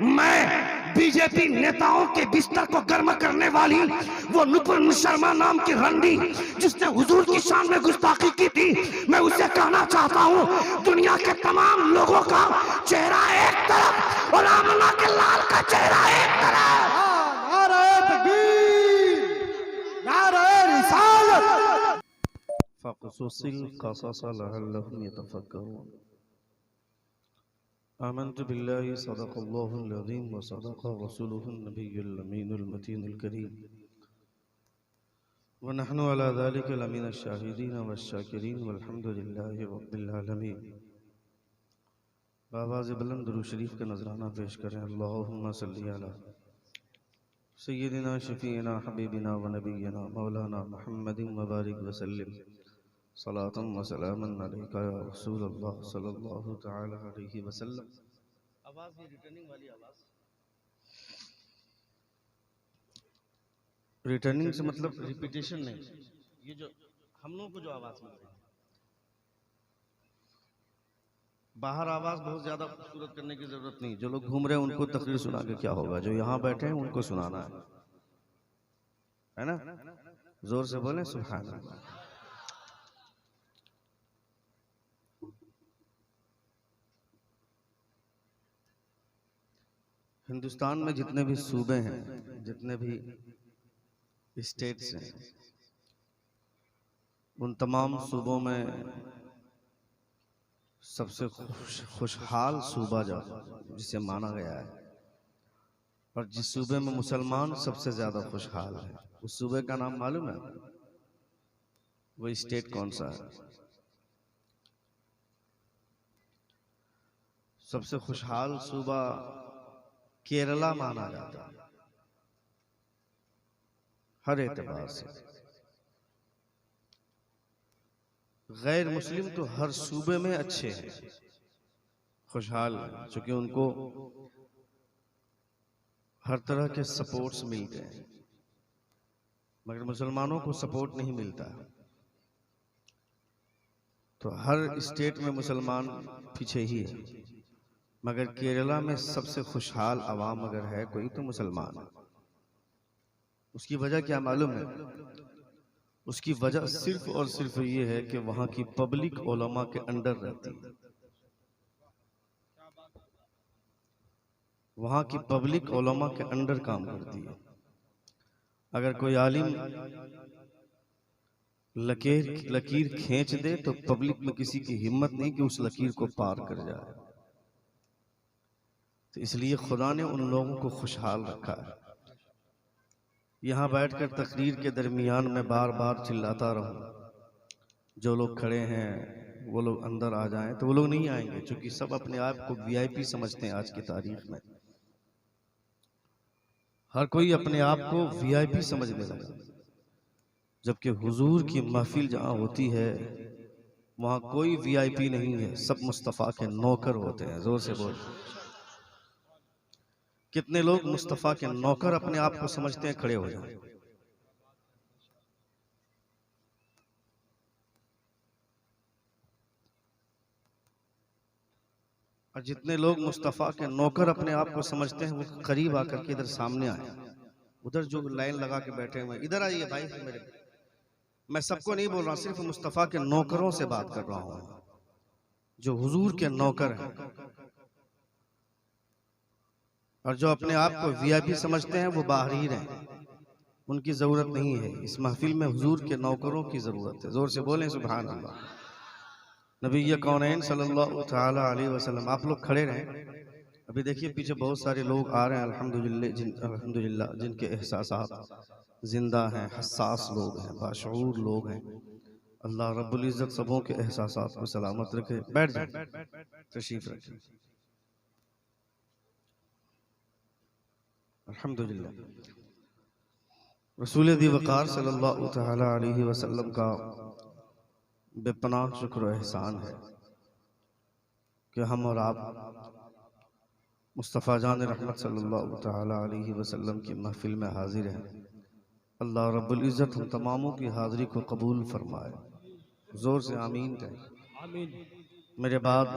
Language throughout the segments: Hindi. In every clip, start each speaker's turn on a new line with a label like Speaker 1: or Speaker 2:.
Speaker 1: मैं बीजेपी नेताओं के बिस्तर को गर्म करने वाली वो नुपुर शर्मा नाम की रंडी जिसने हुजूर की शान में गुस्ताखी की थी, मैं उसे कहना चाहता हूँ दुनिया के तमाम लोगों का चेहरा एक तरफ और आमना के लाल का चेहरा एक तरफ।
Speaker 2: नारे तकबीर, नारे रिसालत।
Speaker 3: फ़क़ुसिल क़सस लअल्लहुम यतफ़क्करून। आमन्तु बिल्लाहि सदक़ल्लाहुल अज़ीम व सदक़ रसूलुहुन नबियुल अमीनुल मतीनुल करीम व नहनु अला ज़ालिका लमिनश शाहिदीन वश्शाकिरीन वल्हम्दुलिल्लाहि रब्बिल आलमीन। बावाज़ बुलंद दुरूद शरीफ का नजराना पेश करें। अल्लाहुम्मा सल्ली अला सय्यिदिना शफ़ीना हबीबिना व नबिय्यिना मौलाना मुहम्मदिन व बारिक व सल्लिम सलातन व सलामन अलैका या रसूल अल्लाह सल्लल्लाहु तआला अलैहि वसल्लम। आवाज़ भी रिटर्निंग वाली आवाज़, रिटर्निंग से मतलब रिपीटेशन नहीं, ये जो हम लोगों को जो आवाज़ मिल रही है बाहर आवाज़ बहुत ज़्यादा खूबसूरत करने की ज़रूरत नहीं। जो लोग घूम रहे हैं उनको तकरीर सुना के क्या होगा, जो यहाँ बैठे हैं उनको सुनाना है ना। जोर से बोलें सुभान अल्लाह। हिंदुस्तान में जितने भी सूबे हैं, जितने भी स्टेट्स हैं, उन तमाम सूबों में सबसे खुशहाल सूबा जो जिसे माना गया है और जिस सूबे में मुसलमान सबसे ज्यादा खुशहाल है, उस सूबे का नाम मालूम है? वो स्टेट कौन सा है? सबसे खुशहाल सूबा केरला माना जाता है हर एतबार से। गैर मुस्लिम तो हर सूबे में अच्छे हैं, खुशहाल, चूंकि उनको हर तरह के सपोर्ट्स मिलते हैं, मगर मुसलमानों को सपोर्ट नहीं मिलता। तो हर स्टेट में मुसलमान पीछे ही है, मगर केरला में सबसे खुशहाल आवाम अगर है कोई तो मुसलमान है। उसकी वजह क्या मालूम है? उसकी वजह सिर्फ और सिर्फ ये है कि वहां की पब्लिक उलमा के अंडर रहती है। वहां की पब्लिक उलमा के अंडर काम करती है। अगर कोई आलिम लकीर खींच दे तो पब्लिक में किसी की हिम्मत नहीं कि उस लकीर को पार कर जाए। तो इसलिए खुदा ने उन लोगों को खुशहाल रखा है। यहाँ बैठकर तकरीर के दरमियान में बार बार चिल्लाता रहूं, जो लोग खड़े हैं वो लोग अंदर आ जाएं, तो वो लोग नहीं आएंगे, क्योंकि सब अपने आप को वीआईपी समझते हैं। आज की तारीख में हर कोई अपने आप को वीआईपी समझने लगा, जबकि हुजूर की महफिल जहाँ होती है वहाँ कोई वीआईपी नहीं है, सब मुस्तफ़ा के नौकर होते हैं। जोर से बोल। कितने लोग मुस्तफ़ा के नौकर अपने आप को समझते हैं? खड़े हो जाए। और जितने लोग मुस्तफ़ा के नौकर अपने आप को समझते हैं वो करीब आकर के इधर सामने आए। उधर जो लाइन लगा के बैठे हुए इधर आइए भाई मेरे। मैं सबको नहीं बोल रहा, सिर्फ मुस्तफ़ा के नौकरों से बात कर रहा हूँ, जो हुजूर के नौकर हैं और जो अपने आप को वीआईपी समझते हैं वो बाहर ही रहें, उनकी जरूरत नहीं है। इस महफिल में हुजूर के नौकरों की जरूरत है। जोर से बोलें सुभान अल्लाह। नबी कौनैन सल्लल्लाहु तआला अलैहि वसल्लम। आप लोग खड़े रहें। अभी देखिए पीछे बहुत सारे लोग आ रहे हैं अल्हम्दुलिल्लाह, जिनके एहसासात जिंदा हैं, हसास लोग हैं, बाशऊर लोग हैं। अल्लाह रब्बुल इज़्ज़त सबों के एहसासात को सलामत रखे। बैठ जाए, तशरीफ रखें। अल्हम्दुलिल्लाह, रसूल दी वक़ार सल्लल्लाहु तआला अलैहि वसल्लम का बेपनाह शुक्र एहसान है कि हम और आप मुस्तफ़ा जान रहमत सल्लल्लाहु तआला अलैहि वसल्लम की महफिल में हाजिर हैं। अल्लाह रब्बुल इज़्ज़त हम तमामों की हाज़िरी को कबूल फरमाए। जोर से आमीन कहें। मेरे बाद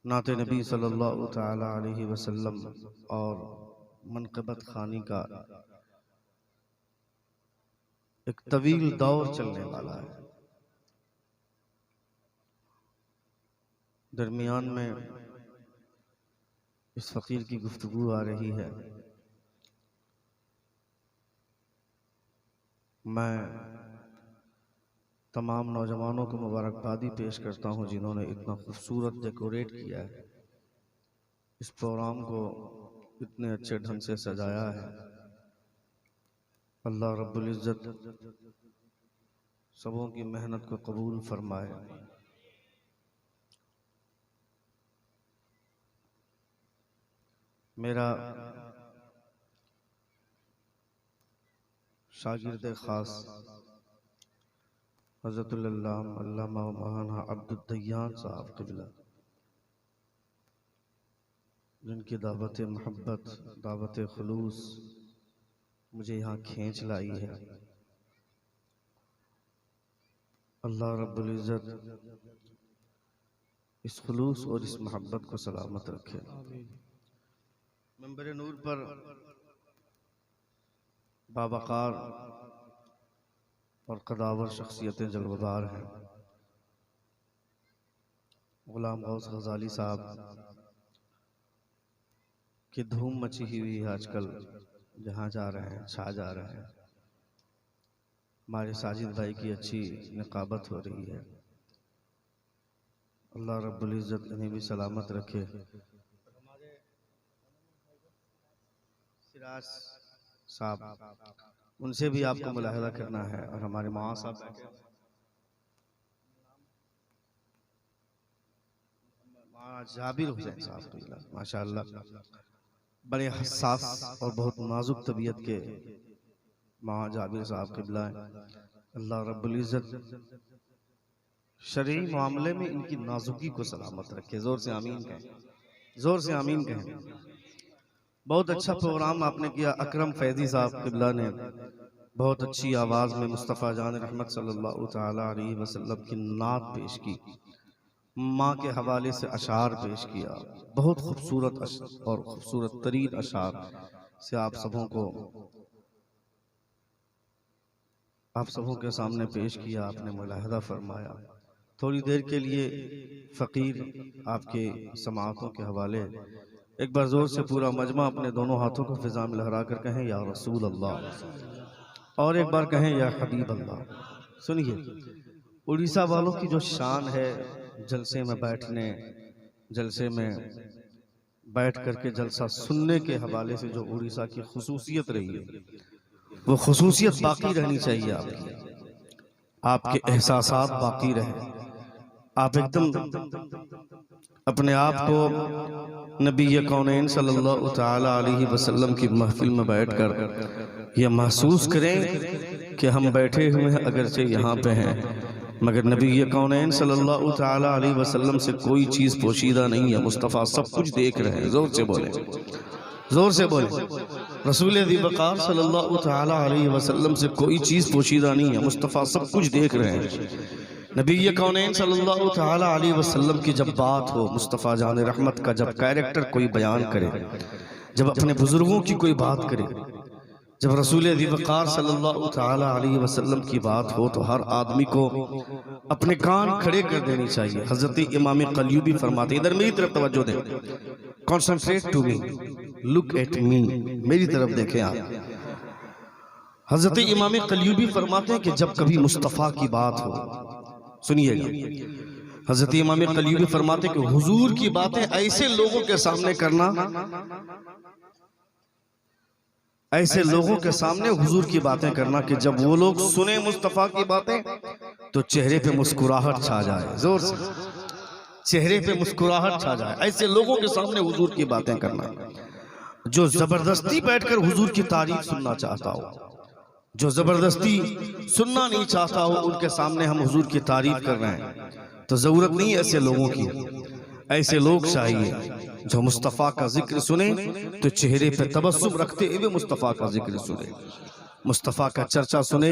Speaker 3: नाते नबी सल्लल्लाहु ताला अलैहि वसल्लम और मनक़बत खानी का एक तवील दौर चलने वाला है। दरमियान में इस फ़कीर की गुफ्तगू आ रही है। मैं तमाम नौजवानों को मुबारकबादी पेश करता हूँ जिन्होंने इतना खूबसूरत डेकोरेट किया है, इस प्रोग्राम को इतने अच्छे ढंग से सजाया है। अल्लाह रब्बुल इज़्ज़त सबों की मेहनत को कबूल फरमाए। मेरा शागिर्द खास हज़रतुल अल्लामा मौलाना अब्दुल दय्यान साहब क़िबला, जिनकी दावत मोहब्बत, दावत खुलूस मुझे यहाँ खींच लाई है। अल्लाह रब्बुल इज़्ज़त इस खुलूस और इस मोहब्बत को सलामत रखे। मंबर नूर पर बावकार और कदावर शख्सियतें जलवदार हैं। गुलाम गौस गजाली साहब की धूम मची हुई है आजकल, जहाँ जा रहे हैं छा जा रहे हैं। हमारे साजिद भाई की अच्छी निकाबत हो रही है। अल्लाह रब्बुल इज़्ज़त इन्हें भी सलामत रखे। सिराज साहब, उनसे भी आपको मुलाहिज़ा करना है। और हमारे माँ साहब बैठे, जाबिर हुसैन साहब माशाअल्लाह, बड़े हसास और बहुत नाजुक तबीयत के माँ जाबिर साहब क़िबला हैं। अल्लाह रब्बुल इज़्ज़त शरई मामले में इनकी नाजुकी को सलामत रखे। जोर से आमीन कहें, जोर से आमीन कहें। बहुत अच्छा प्रोग्राम आपने किया। अकरम फैज़ी साहब क़िबला ने बहुत अच्छी आवाज़ में मुस्तफ़ा जान रहमत सल्लल्लाहु ताला अलैहि वसल्लम की नात पेश की, माँ के हवाले से अशार पेश किया। बहुत खूबसूरत और खूबसूरत तरीन अशार से आप सबों के सामने पेश किया, आपने मुलाहिज़ा फरमाया। थोड़ी देर के लिए फ़कीर आपके समाअतों के हवाले एक बार जोर से पूरा मजमा अपने दोनों हाथों को फिजा में लहरा कर कहें या रसूल अल्लाह, और एक बार कहें या हबीब अल्लाह। सुनिए, उड़ीसा वालों की जो शान है, जलसे में बैठने, जलसे में बैठ करके जलसा सुनने के हवाले से जो उड़ीसा की खुसूसियत रही है, वो खुसूसियत बाकी रहनी चाहिए। आपके एहसासात बाकी रहे। आप एकदम अपने आप को नबी कौनैन सल्लल्लाहु ताला अलैहि वसल्लम की महफिल में बैठकर यह महसूस करें कि हम बैठे हुए हैं, अगरचे यहाँ पे हैं, मगर नबी कौनैन सल्लल्लाहु ताला अलैहि वसल्लम से कोई चीज़ पोशीदा नहीं है। मुस्तफ़ा सब कुछ देख रहे हैं। जोर से बोले, जोर से बोले। रसूल ज़िबकार सल्लल्लाहु ताला अलैहि वसल्लम से कोई चीज़ पोशीदा नहीं है। मुस्तफ़ा सब कुछ देख रहे हैं। नबी कौनैन सल्लल्लाहु ताला अलैहि वसल्लम की जब बात हो, मुस्तफ़ा जान रहमत का जब कैरेक्टर कोई बयान करे, जब अपने बुजुर्गों की कोई बात करे, जब रसूल ज़िबकार सल्लल्लाहु ताला अलैहि वसल्लम की बात हो, तो हर आदमी को अपने कान खड़े कर देनी चाहिए। हज़रत इमाम क़ल्यूबी फरमाते, इधर मेरी तरफ तवज्जो दें, concentrate to me, look at me, मेरी तरफ देखें आप। हज़रत इमाम क़ल्यूबी फरमाते हैं कि जब कभी मुस्तफ़ा की बात हो, सुनिएगा, हज़रत इमाम क़ल्यूबी फरमाते कि हुजूर की बातें ऐसे लोगों के सामने करना, ऐसे लोगों के सामने हुजूर की बातें करना कि जब वो लोग सुने मुस्तफ़ा की बातें तो चेहरे पे मुस्कुराहट छा जाए। जोर से, चेहरे पे मुस्कुराहट छा जाए। ऐसे लोगों के सामने हुजूर की बातें करना, जो जबरदस्ती बैठकर हुजूर की तारीफ सुनना चाहता हो, जो जबरदस्ती सुनना नहीं चाहता हो, उनके सामने हम हुजूर की तारीफ कर रहे हैं, तो जरूरत नहीं है ऐसे लोगों की। ऐसे लोग चाहिए जो मुस्तफ़ा का जिक्र सुने तो चेहरे पे तबस्सुम रखते हुए मुस्तफ़ा का जिक्र सुने, मुस्तफ़ा का चर्चा सुने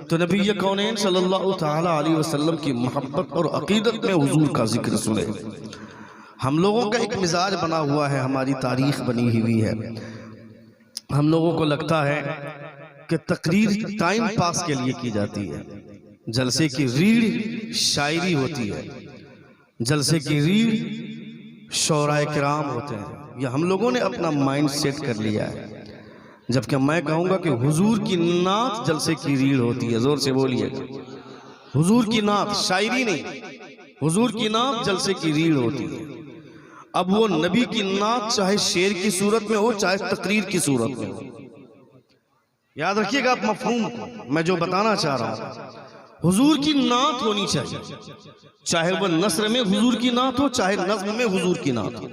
Speaker 3: तो नबी कौनैन सल्लल्लाहु ताला अलैहि वसल्लम की मोहब्बत और अकीदत में हुजूर का जिक्र सुने। हम लोगों का एक मिजाज बना हुआ है, हमारी तारीख बनी हुई है। हम लोगों को लगता है कि तकरीर टाइम पास के लिए की जाती है, जलसे की रीढ़ शायरी होती है, जलसे की रीढ़ शौराए किराम होते हैं। ये हम लोगों ने अपना माइंड सेट कर लिया है। जबकि मैं कहूँगा कि हुजूर की नात जलसे की रीढ़ होती है। जोर से बोलिएगा, हुजूर की नात, शायरी नहीं, हुजूर की नात जलसे की रीढ़ होती है। अब वो नबी की नात चाहे शेर की सूरत में हो, चाहे तकरीर की सूरत में हो। याद रखिएगा आप मफहूम को, मैं जो बताना चाह रहा हूं, हुजूर की नात होनी चाहिए, चाहे वह नस्र में हुजूर की नात हो, चाहे नज्म में हुजूर की नात हो।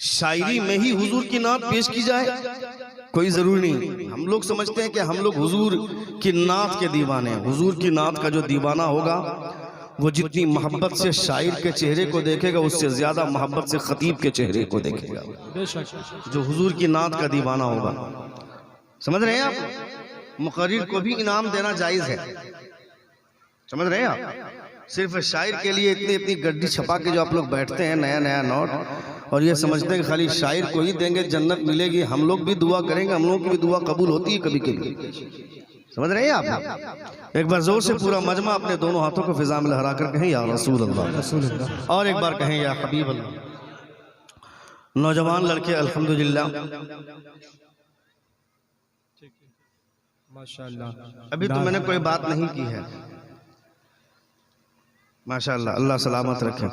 Speaker 3: शायरी में ही हुजूर की नात पेश की जाए कोई जरूरी नहीं। हम लोग समझते हैं कि हम लोग हुजूर की नात के दीवाने हैं। हुजूर की नात का जो दीवाना होगा वो जितनी मोहब्बत से शायर के चेहरे को देखेगा, उससे ज्यादा मोहब्बत से खतीब के चेहरे को देखेगा। जो हुजूर की नात का दीवाना होगा, समझ रहे हैं आप? मुकर्रिर को भी इनाम देना जायज है, समझ रहे हैं आप? सिर्फ शायर के लिए इतनी इतनी गड्डी छपा के जो आप लोग बैठते हैं, नया नया नोट, और ये समझते हैं कि खाली शायर को ही देंगे जन्नत मिलेगी। हम लोग भी दुआ करेंगे, हम लोगों की भी दुआ कबूल होती है कभी कभी। समझ रहे हैं आप? एक बार जोर से पूरा मजमा अपने दोनों हाथों को फिजा में लहरा कर कहें, या रसूल अल्लाह। और एक बार कहें, या हबीब अल्लाह। नौजवान लड़के अल्हम्दुलिल्लाह, माशाअल्लाह, अभी तो मैंने कोई बात नहीं की है, माशाअल्लाह, अल्लाह सलामत रखे।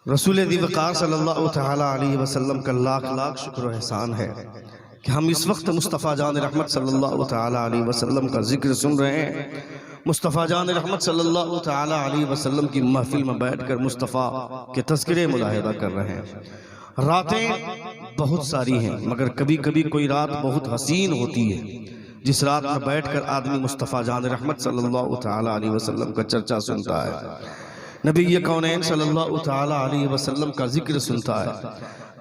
Speaker 3: रसूल दिवकार सल्लल्लाहु तआला अलैहि वसल्लम का लाख लाख शुक्र व एहसान है कि हम इस वक्त मुस्तफ़ा जान रहमत सल्लल्लाहु तआला अलैहि वसल्लम का जिक्र सुन रहे हैं। मुस्तफ़ा जान रहमत सल्लल्लाहु तआला अलैहि वसल्लम की महफिल में बैठकर मुस्तफ़ा के तज़किरे मुलाहिदा कर रहे हैं। रातें बहुत सारी हैं, मगर कभी कभी कोई रात बहुत हसीन होती है, जिस रात में बैठकर आदमी मुस्तफ़ा जान रहमत सल्लल्लाहु तआला अलैहि वसल्लम का चर्चा सुनता है, नबी ये कौनैन सल्लल्लाहु तआला अलैहि वसल्लम का जिक्र सुनता है।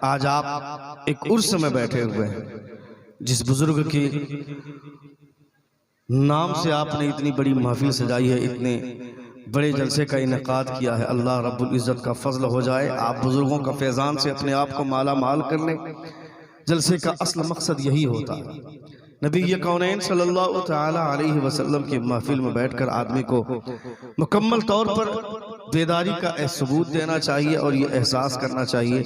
Speaker 3: आज आप एक उर्स में बैठे हुए हैं, जिस बुजुर्ग के नाम से आपने इतनी बड़ी महफिल सजाई है, इतने बड़े जलसे का इनेकाद किया है। अल्लाह रब्बुल इज़्ज़त का फजल हो जाए, आप बुजुर्गों का फैज़ान से अपने आप को माला माल कर लें। जलसे का असल मकसद यही होता है। नबी ये कौनैन सल्लल्लाहु तआला अलैहि वसल्लम की महफिल में बैठकर आदमी को मुकम्मल तौर पर बेदारी का सबूत देना चाहिए और ये एहसास करना चाहिए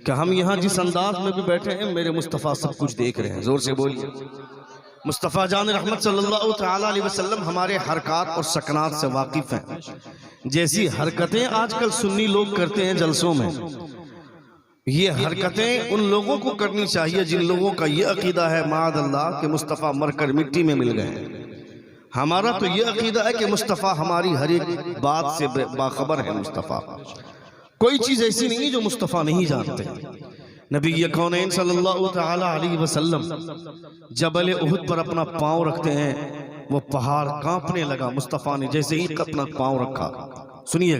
Speaker 3: कि हम यहाँ जिस अंदाज में भी बैठे हैं, मेरे मुस्तफ़ा सब कुछ देख रहे हैं। जोर से बोलिए, मुस्तफ़ा जान रहमत सल्लल्लाहु तआला अलैहि वसल्लम हमारे हरकात और सकनात से वाकिफ़ हैं। जैसी हरकतें आजकल सुन्नी लोग करते हैं जलसों में, ये हरकतें उन लोगों को करनी चाहिए जिन लोगों का ये अकीदा है माअल्लाह कि मुस्तफ़ा मरकर मिट्टी में मिल गए। हमारा तो ये अकीदा है कि मुस्तफ़ा हमारी हर एक बात से बाखबर है। मुस्तफ़ा कोई चीज़ ऐसी नहीं जो मुस्तफ़ा नहीं जानते। नबी ये कौनैन सल्लल्लाहु तआला अलैहि वसल्लम जबल उहुद पर अपना पाँव रखते हैं, वो पहाड़ कांपने लगा। मुस्तफ़ा ने जैसे ही अपना पाँव रखा, सुनिए,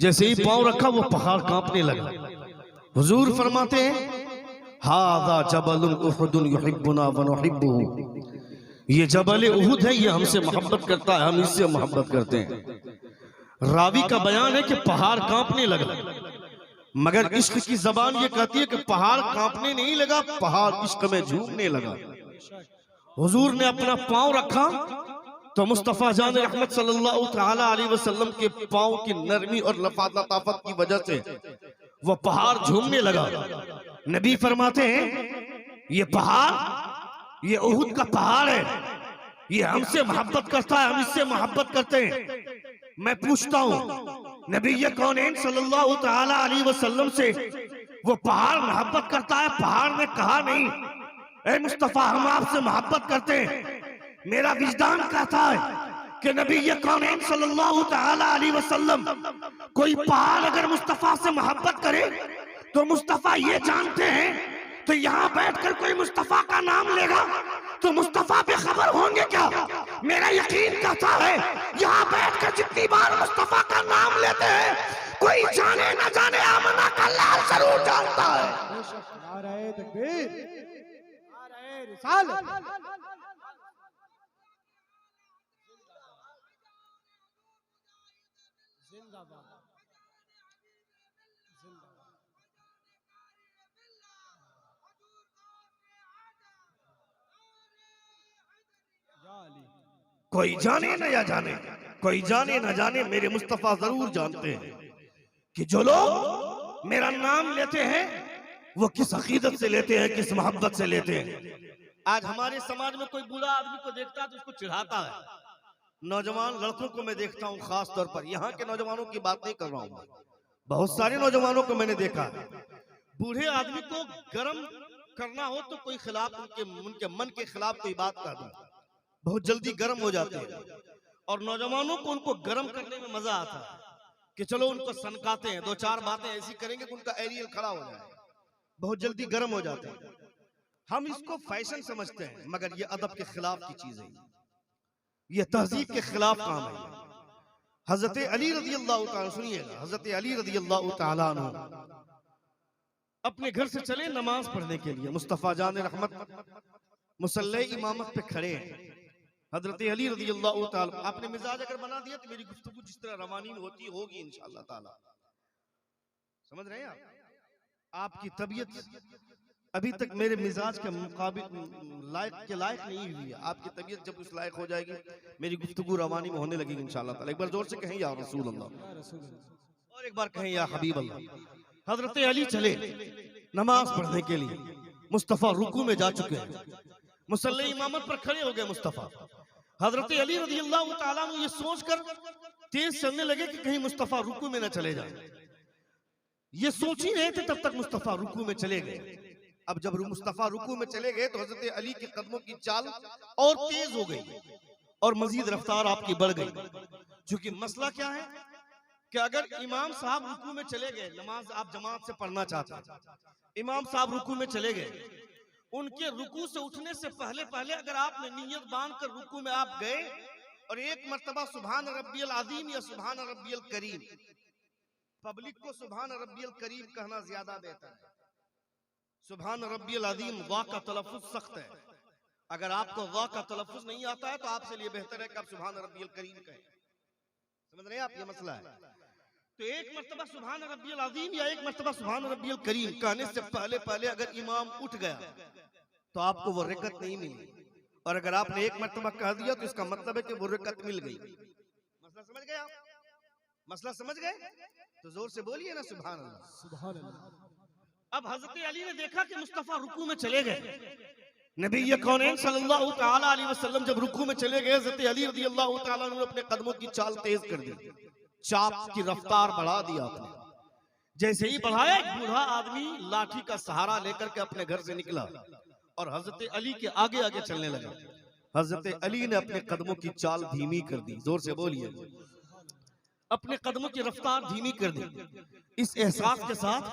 Speaker 3: जैसे ही पाँव रखा वो पहाड़ कांपने लगा। हुजूर फरमाते हैं, हाज़ा जबलुन उहुदुन युहिब्बुना व नुहिब्बुहु, ये जबल उहुद है, ये हमसे मोहब्बत करता है, हम इससे मोहब्बत करते हैं। रावी का बयान है कि पहाड़ कांपने लगा, मगर इश्क की जबान ये कहती है कि पहाड़ कांपने नहीं लगा, पहाड़ इश्क में झूमने लगा। हुजूर ने अपना पाँव रखा तो मुस्तफ़ा जान रहमत सल्लल्लाहु तआला अलैहि वसल्लम के पाँव की नरमी और लताफत की वजह से वो पहाड़ झूमने लगा। नबी फरमाते हैं, ये पहाड़, ये उहुद का पहाड़ है, ये हमसे मोहब्बत करता है, हम इससे मोहब्बत करते हैं। मैं पूछता हूँ, नबी ये कौनैन सल्लल्लाहु तआला अलैहि वसल्लम से वो पहाड़ मोहब्बत करता है? पहाड़ ने कहा नहीं, ए मुस्तफ़ा हम आपसे मोहब्बत करते हैं। मेरा विजदान कहता है कि नबी ये कौनैन सल्लल्लाहु तआला अलैहि वसल्लम, कोई पहाड़ अगर मुस्तफ़ा से मोहब्बत करे तो मुस्तफ़ा ये जानते हैं, तो यहाँ बैठकर कोई मुस्तफ़ा का नाम लेगा तो मुस्तफ़ा बेखबर होंगे क्या? मेरा यकीन कहता है यहाँ बैठकर जितनी बार मुस्तफ़ा का नाम लेते हैं, कोई जाने न जाने आमना का लाल जरूर जानता है।
Speaker 2: नारे तकबीर, नारे रिसालत।
Speaker 1: कोई जाने न या जाने, कोई जाने न जाने, मेरे मुस्तफा जरूर जानते हैं कि जो लोग मेरा नाम लेते हैं वो किस अकीदत से लेते हैं, किस मोहब्बत से लेते हैं। आज हमारे समाज में कोई बूढ़ा आदमी को देखता है तो उसको चिढ़ाता है। नौजवान लड़कों को मैं देखता हूं, खास तौर पर यहाँ के नौजवानों की बात नहीं कर रहा हूं, बहुत सारे नौजवानों को मैंने देखा है, बूढ़े आदमी को गर्म करना हो तो कोई खिलाफ उनके मन के खिलाफ कोई बात कर दो, बहुत जल्दी गर्म हो जाते हैं। और नौजवानों को उनको गर्म करने में मजा आता है कि चलो उनको सनकाते हैं, दो चार बातें ऐसी करेंगे कि उनका एरियल खड़ा हो जाए, बहुत जल्दी गर्म हो जाते हैं। हम इसको फैशन समझते हैं, मगर ये अदब के खिलाफ की चीज है, ये तहजीब के खिलाफ काम है। हजरत अली रज़ी अल्लाह तआला, सुनिएगा, हजरत अली रज़ी अल्लाह तआला अन्हु अपने घर से चले नमाज पढ़ने के लिए, मुस्तफा जान रहमत मुसल्ले इमामत पे खड़े हैं। हजरत अली रज़ी अल्लाह तआला, आपने मिजाज अगर बना दिया तो मेरी गुफ्तगू जिस तरह रवानी होती होगी इंशाअल्लाह ताला, समझ रहे हैं आप? आपकी तबीयत अभी तक मेरे मिजाज के मुकाबिल लायक नहीं हुई है। आपकी तबीयत जब उस लायक हो जाएगी, मेरी गुफ्तगू रवानी में होने लगेगी इंशाअल्लाह ताला। एक बार जोर से कहें या रसूल अल्लाह, और एक बार कहें या हबीब अल्लाह। हजरत अली चले नमाज पढ़ने के लिए, मुस्तफा रुकू में जा चुके हैं, मुसल्ले इमामत पर खड़े हो गए मुस्तफा। हजरत अली रज़ी अल्लाह तआला अन्हु ये सोचकर तेज चलने लगे कि कहीं मुस्तफा रुकू में न चले जाए। ये सोच ही रहे थे तब तक मुस्तफा रुकू में चले गए। अब जब मुस्तफा रुकू में चले गए तो हजरत अली के कदमों की चाल और तेज हो गई और मजीद रफ्तार आपकी बढ़ गई। क्योंकि मसला क्या है कि अगर इमाम साहब रुकू में चले गए, नमाज आप जमात से पढ़ना चाहते हैं, इमाम साहब रुकू में चले गए, उनके रुकू से उठने से पहले पहले अगर आपने नीयत बांध कर रुकू में आप गए और एक मर्तबा सुभान रब्बियल अज़ीम या सुभान रब्बियल करीम, पब्लिक को सुभान रब्बियल करीम कहना ज्यादा बेहतर है। सुभान रब्बियल अज़ीम वाह का तलफ्फुज़ सख्त है, अगर आपको वाह का तलफ्फुज़ नहीं आता है तो आपसे लिए बेहतर है कि आप सुभान रब्बियल करीम कहें। समझ रहे हैं आप? ये मसला है। तो एक मर्तबा सुभान रब्बियल अज़ीम या एक मर्तबा सुभान रब्बियल करीम कहने से पहले पहले अगर इमाम उठ गया तो आपको वो रिकत नहीं मिली, और अगर आपने एक मर्तबा कह दिया तो इसका मतलब है कि वो रिकत मिल गई। मसला समझ गए आप? मसला समझ गए? तो जोर से बोलिए ना सुभान अल्लाह,
Speaker 2: सुभान अल्लाह।
Speaker 1: अब हजरत अली ने देखा कि मुस्तफा रुकू में चले गए। नबी कौनैन सल्लल्लाहु तआला अलैहि वसल्लम जब रुकू में चले गए, हजरत अली रज़ियल्लाहु तआला अन्हु ने अपने कदमों की चाल तेज कर दी, चाप की रफ्तार बढ़ा दिया आपने। जैसे ही बढ़ाया, एक बूढ़ा आदमी लाठी का सहारा लेकर के अपने घर से निकला और हजरत अली के आगे आगे चलने लगा। हजरत अली ने अपने कदमों की चाल धीमी कर दी, जोर से बोलिए, अपने कदमों की रफ्तार धीमी कर दी, इस एहसास के साथ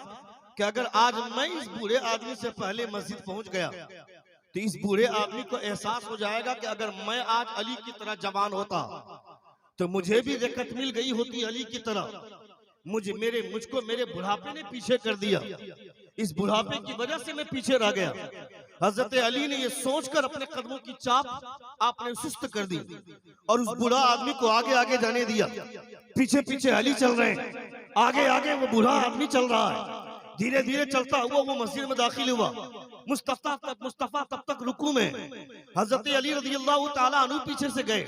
Speaker 1: कि अगर आज मैं इस बूढ़े आदमी से पहले मस्जिद पहुंच गया तो इस बूढ़े आदमी को एहसास हो जाएगा कि अगर मैं आज अली की तरह जवान होता तो मुझे भी रिकत मिल गई होती अली की तरह। मुझको मेरे बुढ़ापे ने पीछे कर दिया, इस बुढ़ापे की वजह से मैं पीछे रह गया। हजरत अली ने ये सोचकर अपने कदमों की चाप आपने सुस्त कर दी और उस बूढ़ा आदमी को आगे आगे जाने दिया। पीछे पीछे अली चल रहे हैं, आगे आगे वो बूढ़ा आदमी चल रहा है। धीरे धीरे चलता हुआ वो मस्जिद में दाखिल हुआ। मुस्तफा तब तक रुकू में, हजरत अली रज़ियल्लाहु तआला अन्हु पीछे से गए।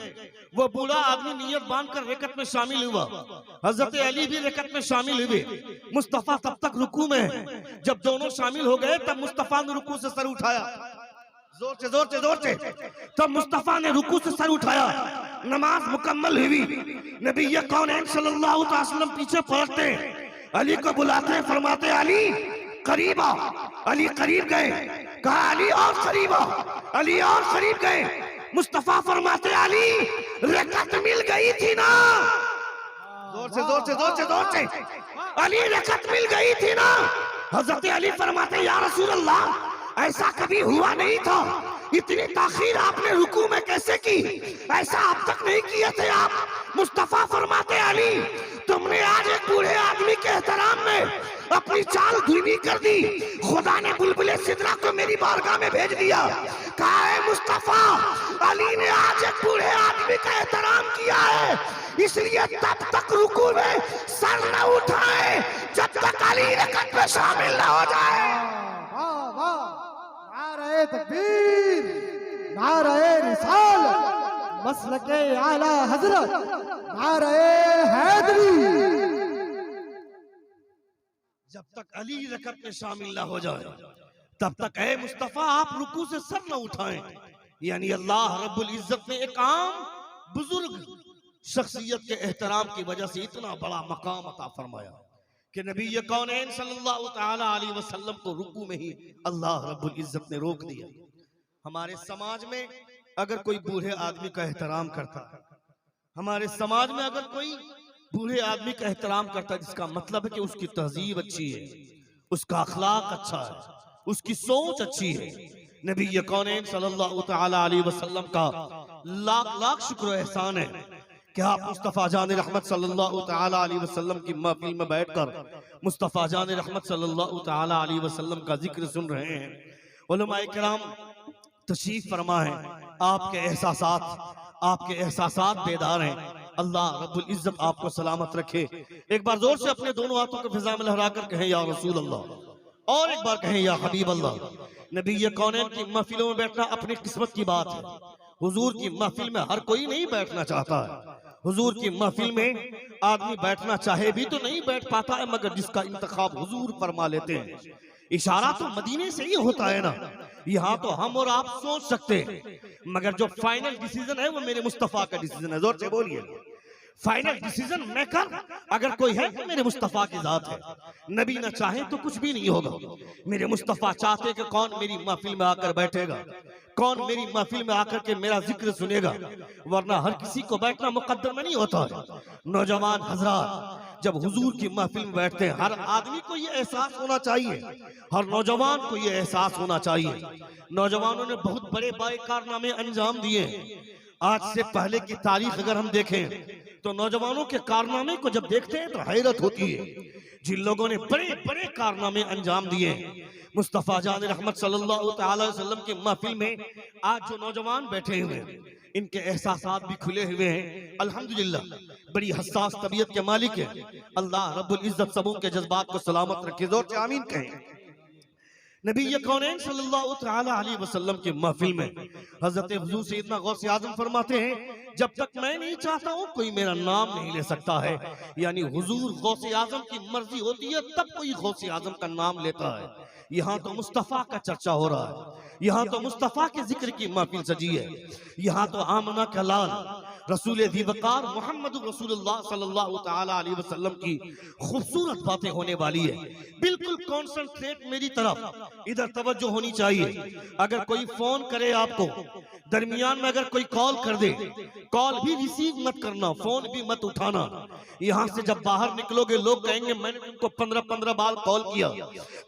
Speaker 1: वो बूढ़ा आदमी नियत बांधकर रिकत में शामिल हुआ, हजरत अली भी रिकत में शामिल हुए। मुस्तफा तब तक रुकू में। जब दोनों शामिल हो गए तब मुस्तफा ने रुकू से सर उठाया, जोर से जोर से जोर से। तब मुस्तफा ने रुकू से सर उठाया, नमाज मुकम्मल हुई। नबी कौनैन सल्लल्लाहु अलैहि वसल्लम पीछे पलटते, अली को बुलाते, फरमाते अली करीब आओ। अली करीब गए, कहा अली और करीब आओ। अली और करीब गए, मुस्तफा फरमाते अली रिकत मिल गई थी ना, जोर से जोर से जोर से जोर से, अली रिकत मिल गई थी ना। हजरत अली फरमाते या रसूल अल्लाह, ऐसा कभी हुआ नहीं था, इतनी ताखीर आपने रुकू में कैसे की, ऐसा अब तक नहीं किए थे आप। मुस्तफा फरमाते अली तुमने आज एक बूढ़े आदमी के एहतराम में अपनी चाल धीमी कर दी, खुदा ने बुलबुले सिदरा को मेरी बारगाह में भेज दिया। कहा है मुस्तफा, अली ने आज एक बूढ़े आदमी का एहतराम किया है, इसलिए तब तक रुकू में सर न उठाए जब तक अली रकत में शामिल न हो जाए।
Speaker 2: वाह वाह, नारे तकबीर, नारे रिसालत, मसलके आला हजरत नारे हैदरी।
Speaker 1: जब तक अली रकत में शामिल ना हो जाए तब तक ऐ मुस्तफा आप रुकू से सर न उठाएं। यानी अल्लाह रब्बुल इज्जत ने एक आम बुजुर्ग शख्सियत के एहतराम की वजह से इतना बड़ा मकाम अता फरमाया कि नबी कौनैन सल्लल्लाहु तआला अलैहि वसल्लम को रुकू में ही अल्लाह रब्बुल इज्जत ने रोक दिया। हमारे समाज में अगर कोई बूढ़े आदमी का एहतराम करता, हमारे समाज में अगर कोई बूढ़े आदमी का एहतराम करता, जिसका मतलब है कि उसकी तहजीब अच्छी है, उसका अखलाक अच्छा है, उसकी सोच अच्छी है। नबी कौनैन सल्लल्लाहु तआला अलैहि वसल्लम का लाख लाख शुक्र एहसान है कि आप मुस्तफ़ा जान रहमत सल्लल्लाहु तआला अलैहि वसल्लम की महफिल में बैठकर मुस्तफ़ा जान रहमत सल्लल्लाहु तआला अलैहि वसल्लम का जिक्र सुन रहे हैं। उलमाए किराम तशरीफ फरमा है, आपके एहसासात बेदार हैं। अल्लाह रब्बुल इज्जत आपको सलामत रखे। एक बार जोर से अपने दोनों हाथों को फिजा में लहराकर कहें या रसूल अल्लाह, और एक बार कहें या हबीब अल्लाह। नबी कौनैन की महफिलों में बैठना अपनी किस्मत की बात है। हुजूर की महफिल में हर कोई नहीं बैठना चाहता है। हुजूर की महफिल में आदमी बैठना चाहे भी तो नहीं बैठ पाता है, मगर जिसका इंतखाब हुजूर फरमा लेते हैं। इशारा तो मदीने से ही होता है ना, यहाँ तो हम और आप सोच सकते हैं, मगर जो फाइनल डिसीजन है वो मेरे मुस्तफा का डिसीजन है। जोर से बोलिए, फाइनल डिसीजन मेकर अगर कोई है तो मेरे मुस्तफा की जात है। नबी ना चाहे तो कुछ भी नहीं होगा। मेरे मुस्तफा चाहते कि कौन मेरी महफिल में आकर बैठेगा, कौन मेरी महफिल में आकर के मेरा जिक्र सुनेगा, वरना हर किसी को बैठना मुकद्दर में नहीं होता है। नौजवान हजरात जब हुजूर की महफिल में बैठते हैं, हर आदमी को ये एहसास होना चाहिए, हर नौजवान को ये एहसास होना चाहिए। नौजवानों ने बहुत बड़े बड़े कारनामे अंजाम दिए। आज से पहले की तारीख अगर हम देखें तो नौजवानों के कारनामे को जब देखते हैं तो हैरत होती है। जिन लोगों ने बड़े बड़े कारनामे अंजाम दिए, मुस्तफ़ा जान रहमत सल्लल्लाहु तआला अलैहि वसल्लम की महफिल में आज जो नौजवान बैठे हुए हैं, इनके एहसासात भी खुले हुए हैं। अल्हम्दुलिल्लाह बड़ी हसास तबीयत के मालिक है। अल्लाह रब्बुल इज्जत सबों के जज्बात को सलामत रखे। जोर से आमीन कहें। नबी कौनैन सल्लल्लाहु तआला अलैहि वसल्लम की महफिल में हजरत हुजूर सैयदना गौसे आजम फरमाते हैं, जब तक मैं नहीं चाहता हूँ कोई मेरा नाम नहीं ले सकता है। यानी हुजूर गौसे आजम की मर्जी होती है तब कोई गौसे आजम का नाम लेता है। यहाँ तो मुस्तफ़ा का चर्चा हो रहा है, यहाँ तो मुस्तफ़ा के जिक्र की महफिल सजी है। यहाँ तो आमना का लाल रसूल दीवकार मोहम्मद रसूलुल्लाह सल्लल्लाहु तआला अलैहि वसल्लम की खूबसूरत बातें होने वाली है। बिल्कुल कॉन्सेंट्रेट मेरी तरफ इधर तवज्जो होनी चाहिए। अगर कोई फोन करे आपको, दरमियान में अगर कोई कॉल कर दे, कॉल भी रिसीव मत करना, फोन भी मत उठाना। यहाँ से जब बाहर निकलोगे लोग कहेंगे मैंने तुमको 15 बार कॉल किया,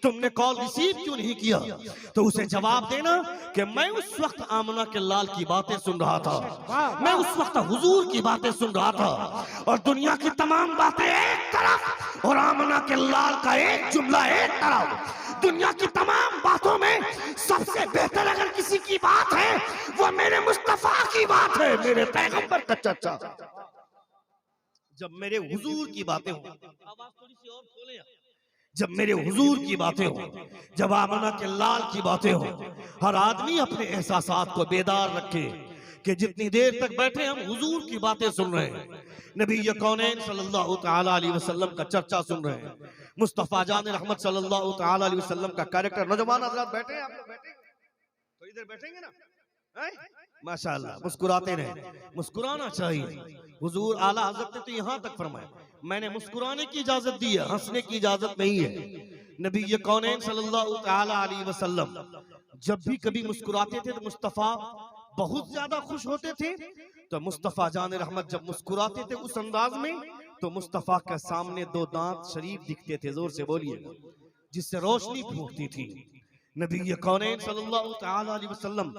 Speaker 1: तुमने कॉल रिसीव क्यों नहीं किया? तो उसे जवाब देना कि मैं उस वक्त आमना के लाल की बातें सुन रहा था, मैं उस वक्त हुजूर की बातें सुन रहा था, और दुनिया की तमाम बातें एक तरफ और आमना के लाल का एक जुमला एक तरफ। दुनिया की तमाम बातों में सबसे बेहतर अगर किसी की बात है वो मेरे मुस्तफा की बात है, मेरे पैगंबर का चर्चा। जब मेरे हुजूर की बातें हो, आवाज थोड़ी सी और खोले, जब मेरे हुजूर की बातें हो, जब आमना के लाल की बातें हो, हर आदमी अपने एहसासात को बेदार रखे कि जितनी देर तक बैठे हम हुजूर की बातें सुन रहे हैं, नबी कौनैन सल्लल्लाहु तआला अलैहि वसल्लम का चर्चा सुन रहे हैं, मुस्तफ़ा जान रहमत सल्लल्लाहु तआला अलैहि वसल्लम का कैरेक्टर। नौजवान हज़रात बैठे हैं, आप लोग बैठे तो इधर बैठेंगे ना, माशाअल्लाह मुस्कुराते रहे, मुस्कुराना चाहिए। हुजूर आला हज़रत ने तो यहाँ तक फरमाया मैंने मुस्कुराने की इजाजत दी है, हंसने की इजाजत नहीं है। नबी कौनैन सल्लल्लाहु तआला अलैहि वसल्लम जब भी कभी मुस्कुराते थे तो मुस्तफ़ा बहुत ज्यादा खुश होते थे। तो मुस्तफ़ा जान रहमत जब मुस्कुराते थे उस अंदाज में, तो मुस्तफ़ा के सामने 2 दांत शरीफ दिखते थे, जोर से बोलिए, जिससे रोशनी फूटती थी। नबी कौनैन सल्लल्लाहु तआला अलैहि वसल्लम,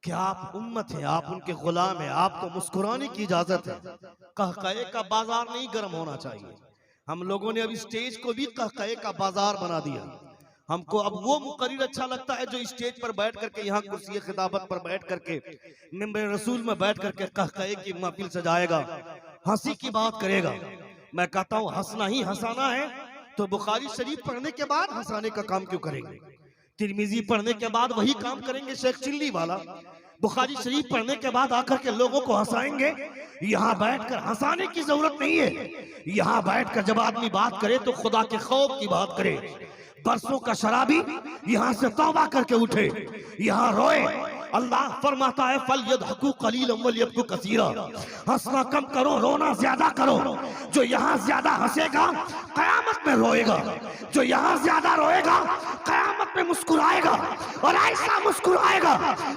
Speaker 1: क्या आप उम्मत हैं, आप उनके गुलाम हैं, आपको मुस्कुराने की इजाजत है। कहकहे का बाजार नहीं गर्म होना चाहिए। हम लोगों ने अब स्टेज को भी कहकहे का बाजार बना दिया। हमको अब वो मुकर्रिर अच्छा लगता है जो स्टेज पर बैठ करके, यहाँ कुर्सी खिताबत पर बैठ करके, मिंबर रसूल में बैठ करके कहकहे की महफिल सजाएगा, हंसी की बात करेगा। मैं कहता हूँ हंसना ही हंसाना है तो बुखारी शरीफ पढ़ने के बाद हंसाने का काम क्यों करेंगे? तिरमिजी पढ़ने के बाद वही काम करेंगे शेख चिल्ली वाला, बुखारी शरीफ पढ़ने के बाद आकर के लोगों को हंसाएंगे। यहाँ बैठकर हंसाने की जरूरत नहीं है। यहाँ बैठकर जब आदमी बात करे तो खुदा के खौफ की बात करे। बरसों का शराबी यहाँ से तौबा करके उठे, यहाँ रोए। अल्लाह फरमाता है फल यदहकू कलीलन वल यबकू कसीरा, हंसना कम करो, रोना ज्यादा करो। जो यहाँ ज्यादा हंसेगा कयामत में रोएगा, जो यहाँ ज्यादा रोएगा कयामत में मुस्कुराएगा। और ऐसा मुस्कुराएगा,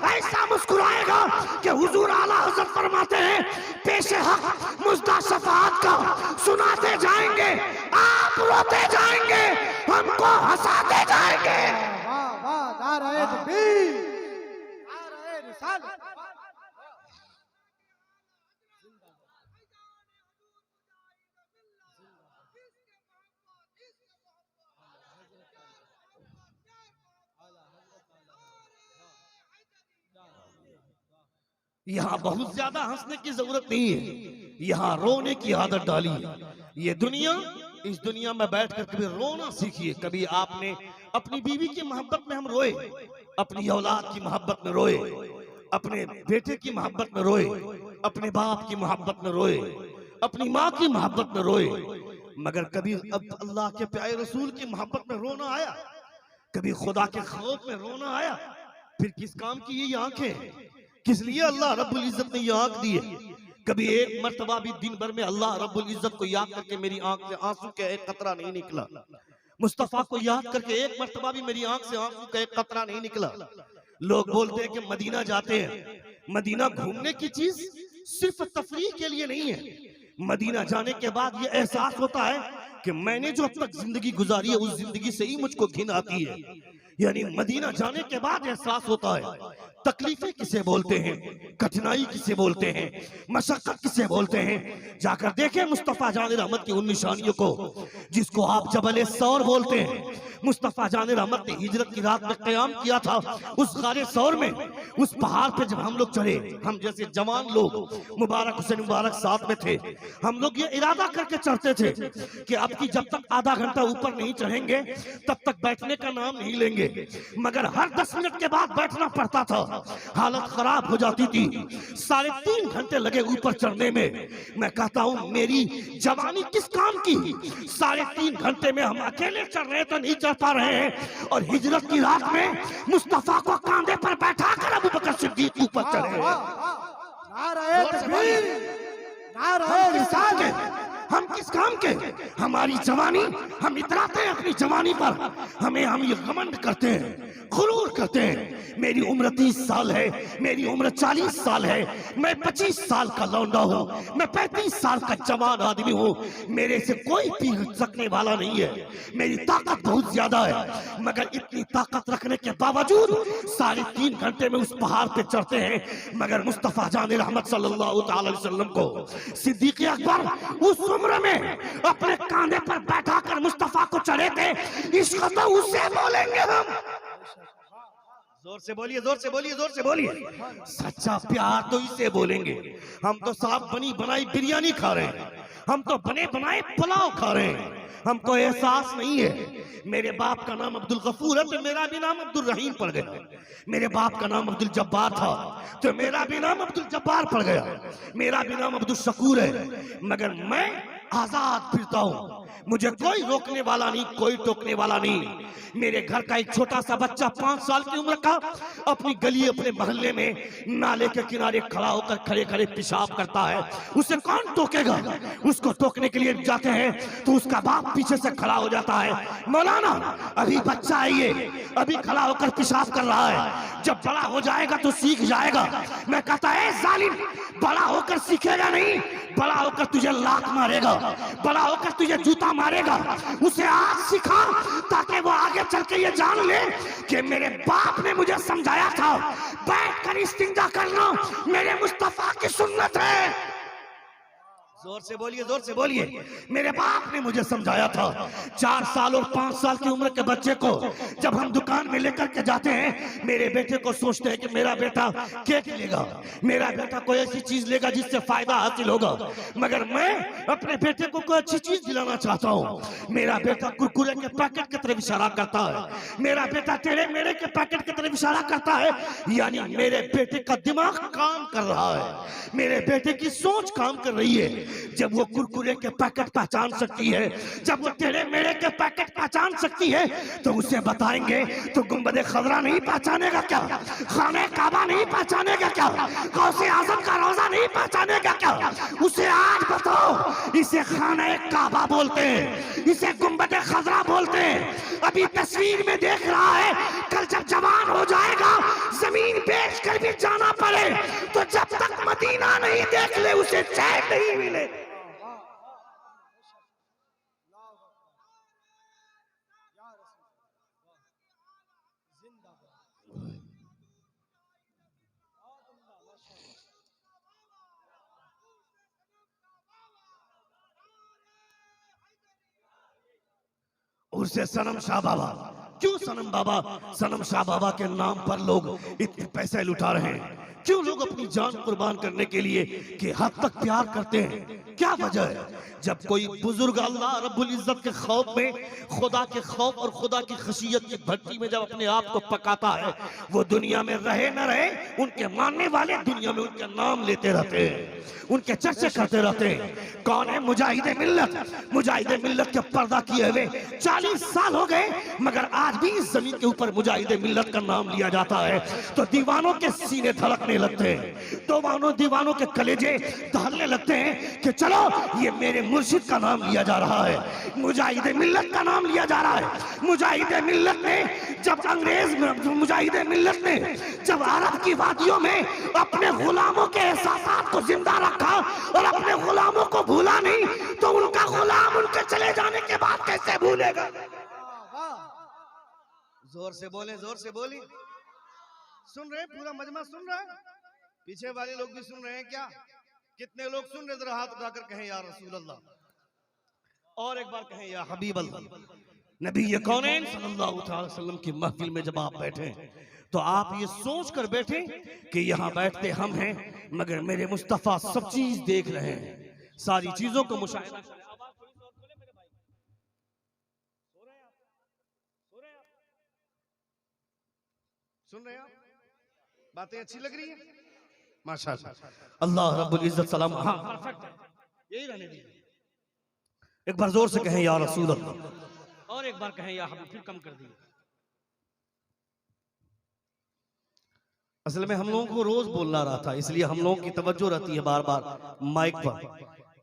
Speaker 1: ऐसा मुस्कुराएगा कि हुजूर आला हज़रत फरमाते हैं पेशे हक मुज्दा शफाअत का सुनाते जाएंगे, आप रोते जाएंगे, हमको हंसाते जाएंगे।
Speaker 2: वाह वाह, नारे तकबीर, नारे रिसालत।
Speaker 1: यहाँ बहुत ज्यादा हंसने की जरूरत नहीं है, यहाँ रोने की आदत डाली है। ये दुनिया, इस दुनिया में बैठकर कभी रोना सीखिए। कभी आपने अपनी बीवी की मोहब्बत में हम रोए, अपनी औलाद की मोहब्बत में रोए, अपने बेटे की मोहब्बत में रोए, अपने बाप की मोहब्बत में रोए, अपनी माँ की मोहब्बत में रोए। मगर कभी अब अल्लाह के प्यारे रसूल की मोहब्बत में रोना आया, कभी खुदा के खौफ में रोना आया। फिर किस काम की ये आंखें, किस लिए अल्लाह रब्बुल इज्जत ने ये आंख दी है? कभी एक मर्तबा भी दिन भर में अल्लाह रब्बुल इज्जत को याद करके मेरी आंख से आंसू का एक कतरा नहीं निकला। मुस्तफा को याद करके एक मर्तबा भी मेरी आंख से आंसू का एक कतरा नहीं निकला। लोग बोलते हैं कि मदीना जाते हैं, मदीना घूमने की चीज सिर्फ तफरीह के लिए नहीं है। मदीना जाने के बाद ये एहसास होता है कि मैंने जो अब तक जिंदगी गुजारी है उस जिंदगी से ही मुझको घिन आती है। यानी मदीना जाने के बाद एहसास होता है तकलीफें किसे बोलते हैं, कठिनाई किसे बोलते हैं, मशक्कत किसे बोलते हैं। जाकर देखें मुस्तफा जान रहमत की उन निशानियों को जिसको आप जबल सौर बोलते हैं। मुस्तफा जान रहमत ने हिजरत की रात में क़याम किया था उस गारे सौर में। उस पहाड़ पे जब हम लोग चढ़े, हम जैसे जवान लोग, मुबारक हुसैन मुबारक साथ में थे, हम लोग ये इरादा करके चढ़ते थे कि अब की जब तक आधा घंटा ऊपर नहीं चढ़ेंगे तब तक बैठने का नाम नहीं लेंगे। मगर हर 10 मिनट के बाद बैठना पड़ता था, हालत खराब हो जाती थी। 3.5 घंटे लगे ऊपर चढ़ने में। मैं कहता हूं मेरी जवानी किस काम की? 3.5 घंटे में हम अकेले चढ़ रहे तो नहीं चढ़ पा रहे हैं, और हिजरत की रात में मुस्तफा को कांधे पर बैठा कर अबू बकर सिद्दीक ऊपर चढ़े।
Speaker 2: नारे तकबीर, नारे रिसालत।
Speaker 1: हम किस काम के? हमारी जवानी, हम इतराते हैं अपनी जवानी पर, हम ये घमंड करते हैं, गुरूर करते हैं। मेरी उम्र 30 साल है, मेरी उम्र 40 साल है, मैं 25 साल का लौंडा हूँ, मैं 35 साल का जवान आदमी हूँ, मेरे से कोई पीछे सकने वाला नहीं है। मेरी ताकत बहुत ज्यादा है, मगर इतनी ताकत रखने के बावजूद 3.5 घंटे में उस पहाड़ पे चढ़ते हैं। मगर मुस्तफा जान रहमत सल्लल्लाहु अलैहि वसल्लम को सिद्दीक़ अकबर उस उम्र में अपने कांधे पर बैठा कर मुस्तफा को चढ़े थे। इश्क तो उसे बोलेंगे हम। जोर से बोलिए, जोर से बोलिए, जोर से बोलिए। सच्चा प्यार तो इसे बोलेंगे। हम तो साफ बनी बनाई बिरयानी खा रहे हैं, हम तो बने बनाए पुलाव खा रहे हैं, हमको एहसास नहीं है। मेरे बाप का नाम अब्दुल गफूर है तो मेरा भी नाम अब्दुल रहीम पड़ गया। मेरे बाप का नाम अब्दुल जब्बार था तो मेरा भी नाम अब्दुल जब्बार पड़ गया। मेरा भी नाम अब्दुल शकूर है, मगर मैं आजाद फिरता हूँ, मुझे कोई रोकने वाला नहीं, कोई टोकने वाला नहीं। मेरे घर का एक छोटा सा बच्चा 5 साल की उम्र का अपनी गली, अपने मोहल्ले में नाले के किनारे खड़ा होकर खड़े खड़े पेशाब करता है, उसे कौन टोकेगा? उसको टोकने के लिए जाते हैं तो उसका बाप पीछे से खड़ा हो जाता है, मौलाना अभी बच्चा है ये, अभी खड़ा होकर पेशाब कर रहा है, जब बड़ा हो जाएगा तो सीख जाएगा। मैं कहता है जालिम, बड़ा होकर सीखेगा नहीं, बड़ा होकर तुझे लात मारेगा, बड़ा होकर तुझे जूता मारेगा। उसे आज सिखा ताकि वो आगे चल के ये जान ले कि मेरे बाप ने मुझे समझाया था बैठ कर इस्तिंजा करना मेरे मुस्तफा की सुन्नत है। जोर से बोलिए, जोर से बोलिए। मेरे बाप ने मुझे समझाया था 4 साल और 5 साल की उम्र के बच्चे को जब हम दुकान में लेकर के जाते हैं, मेरे बेटे को सोचते हैं कि मेरा बेटा केक लेगा, मेरा बेटा कोई ऐसी चीज लेगा जिससे फायदा हासिल होगा, मगर मैं अपने बेटे को कोई अच्छी चीज दिलाना चाहता हूँ। मेरा बेटा कुरकुरे के पैकेट की तरफ इशारा करता है, मेरा बेटा टेढ़े मेढ़े के पैकेट की तरफ इशारा करता है, यानी मेरे बेटे का दिमाग काम कर रहा है, मेरे बेटे की सोच काम कर रही है। जब वो कुरकुरे के पैकेट पहचान सकती है, जब वो टेढ़े मेढ़े के पैकेट पहचान सकती है, तो उसे बताएंगे तो गुंबद खजरा नहीं पहचानेगा क्या, खाने काबा नहीं पहचानेगा क्या, गौसे आजम का रोजा नहीं पहचानेगा क्या? उसे आज बताओ, इसे खाने काबा बोलते हैं, इसे गुंबद खजरा बोलते हैं। अभी तस्वीर में देख रहा है, कल जब जवान हो जाएगा, जमीन बेच कर भी जाना पड़े तो जब तक मदीना नहीं देख ले उसे चैन नहीं मिले। उसे सनम शाह बाबा, क्यों सनम बाबा? सनम शाह बाबा के नाम पर लोग इतने पैसे लुटा रहे हैं, क्यों लोग अपनी जान कुर्बान करने के लिए कि हद तक प्यार करते हैं? क्या वजह है? जब कोई बुजुर्ग अल्लाह रब्बुल इज्जत के खौफ में, खुदा के खौफ और खुदा की खशियत की भट्टी में जब अपने आप को पकाता है, वो दुनिया में रहे न रहे, उनके मानने वाले दुनिया में उनके नाम लेते रहते हैं, उनके चर्चे करते रहते हैं। कौन है? मुजाहिदे मिल्लत। मुजाहिदे मिल्लत के पर्दा किए हुए 40 साल हो गए, मगर आज भी इस जमीन के ऊपर मुजाहिदे मिल्लत का नाम लिया जाता है तो दीवानों के सीने धड़कने लगते हैं, दीवानों के कलेजे दहलने लगते हैं कि चलो ये मेरे मुर्शिद का नाम लिया जा रहा है, मुजाहिदे मिल्लत का नाम लिया जा रहा है। मुजाहिदे मिल्लत ने जब मुजाहिदे मिल्लत ने जब अरब की वादियों में अपने गुलामों के एहसासात को जिंदा रखा और अपने गुलामों को भूला नहीं, तो उनका गुलाम उनके चले जाने के बाद कैसे भूलेगा?
Speaker 3: जोर से बोले, जोर से बोली। सुन रहे? पूरा मजमा सुन रहा है? पीछे वाले लोग भी सुन रहे हैं क्या? कितने लोग सुन रहे? जरा हाथ उठाकर कहें या रसूल अल्लाह, और एक बार कहें या हबीब अल्लाह।
Speaker 1: नबी ये कौनैन सल्लल्लाहु अलैहि वसल्लम की महफिल में जब आप बैठे तो आप ये सोच कर बैठे कि यहाँ बैठते हम हैं, मगर मेरे मुस्तफा सब चीज देख रहे हैं, सारी चीजों को मुशाहिदा।
Speaker 3: सुन रहे हैं आप? बातें अच्छी लग रही है?
Speaker 1: माशाअल्लाह, अल्लाह रब्बुल इज्जत सलाम। हाँ परफेक्ट है, यही रहने दीजिए। एक बार जोर से कहें या रसूल अल्लाह, और एक बार कहें या हबीब, फिर कम कर दिए।
Speaker 3: असल में हम लोगों को रोज बोलना रहा था, इसलिए हम लोगों की तवज्जो रहती है बार बार माइक पर,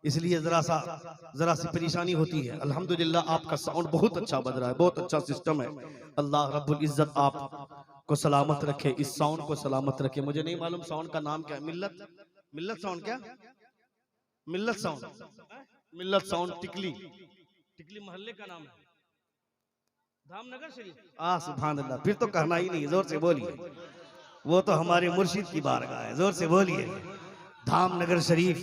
Speaker 3: इसलिए जरा सी परेशानी होती है। अल्हम्दुलिल्लाह आपका साउंड बहुत अच्छा बज रहा है, बहुत अच्छा सिस्टम है। अल्लाह रब्बुल इज्जत आप को सलामत रखे, इस साउंड को सलामत रखे। मुझे नहीं मालूम साउंड का नाम क्या है? मिल्लत साउंड क्या? मिल्लत साउंड
Speaker 1: टिकली मोहल्ले का नाम है, धामनगर शरीफ।
Speaker 3: सुभान अल्लाह, फिर तो कहना ही नहीं, जोर से बोलिए। वो तो हमारे मुर्शिद की बारगाह है, जोर से बोलिए। धामनगर शरीफ।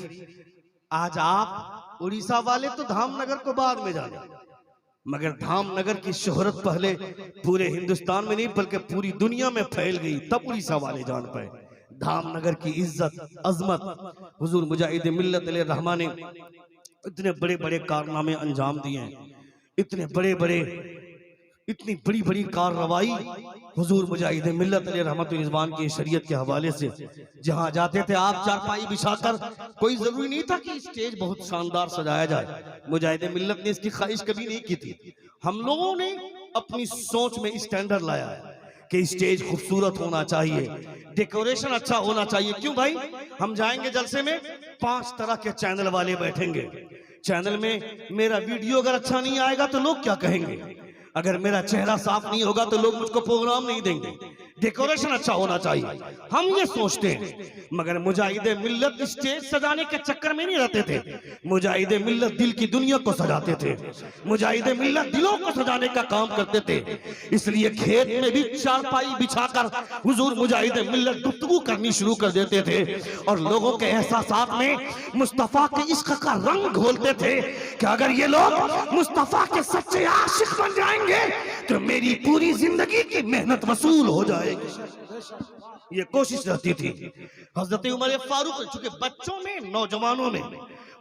Speaker 3: आज आप उड़ीसा वाले तो धामनगर को बाद में जाने, मगर धामनगर की शोहरत पहले पूरे हिंदुस्तान में नहीं बल्कि पूरी दुनिया में फैल गई, तब उड़ीसा वाले जान पाए। धामनगर की इज्जत अजमत हुजूर मुजाहिद मिल्लत अलैहि रहमान ने इतने बड़े बड़े कारनामे अंजाम दिए हैं, इतनी बड़ी बड़ी कार्रवाई हुजूर मुजाहिद मिल्लत अलैहि रहमतुल रिजवान की शरीयत के हवाले से जहां जाते थे आप चारपाई बिछाकर, कोई जरूरी नहीं था कि स्टेज बहुत शानदार सजाया जाए। मुजाहिद मिल्लत ने इसकी ख्वाहिश कभी नहीं की थी। हम लोगों ने अपनी सोच में स्टैंडर्ड लाया है कि स्टेज खूबसूरत होना चाहिए, डेकोरेशन अच्छा होना चाहिए। क्यों भाई? हम जाएंगे जलसे में 5 तरह के चैनल वाले बैठेंगे, चैनल में मेरा वीडियो अगर अच्छा नहीं आएगा तो लोग क्या कहेंगे, अगर मेरा चेहरा साफ नहीं होगा तो लोग मुझको प्रोग्राम नहीं देंगे,
Speaker 1: डेकोरेशन अच्छा होना चाहिए, हम ये सोचते हैं। मगर मुजाहिदे मिल्लत स्टेज सजाने के चक्कर में नहीं रहते थे, मुजाहिदे मिल्लत दिल की दुनिया को सजाते थे, मुजाहिदे मिल्लत दिलों को सजाने का काम करते थे। इसलिए खेत में भी चारपाई बिछाकर हुजूर मुजाहिदे मिल्लत गुफ्तगू करनी शुरू कर देते थे और लोगों के एहसासात में मुस्तफा के इश्क का रंग घोलते थे कि अगर ये लोग मुस्तफा के सच्चे आशिक बन जाएंगे तो मेरी पूरी जिंदगी की मेहनत वसूल हो जाएगी। ये कोशिश रहती थी। हजरत उमर फारूक, चूंकि बच्चों में, नौजवानों में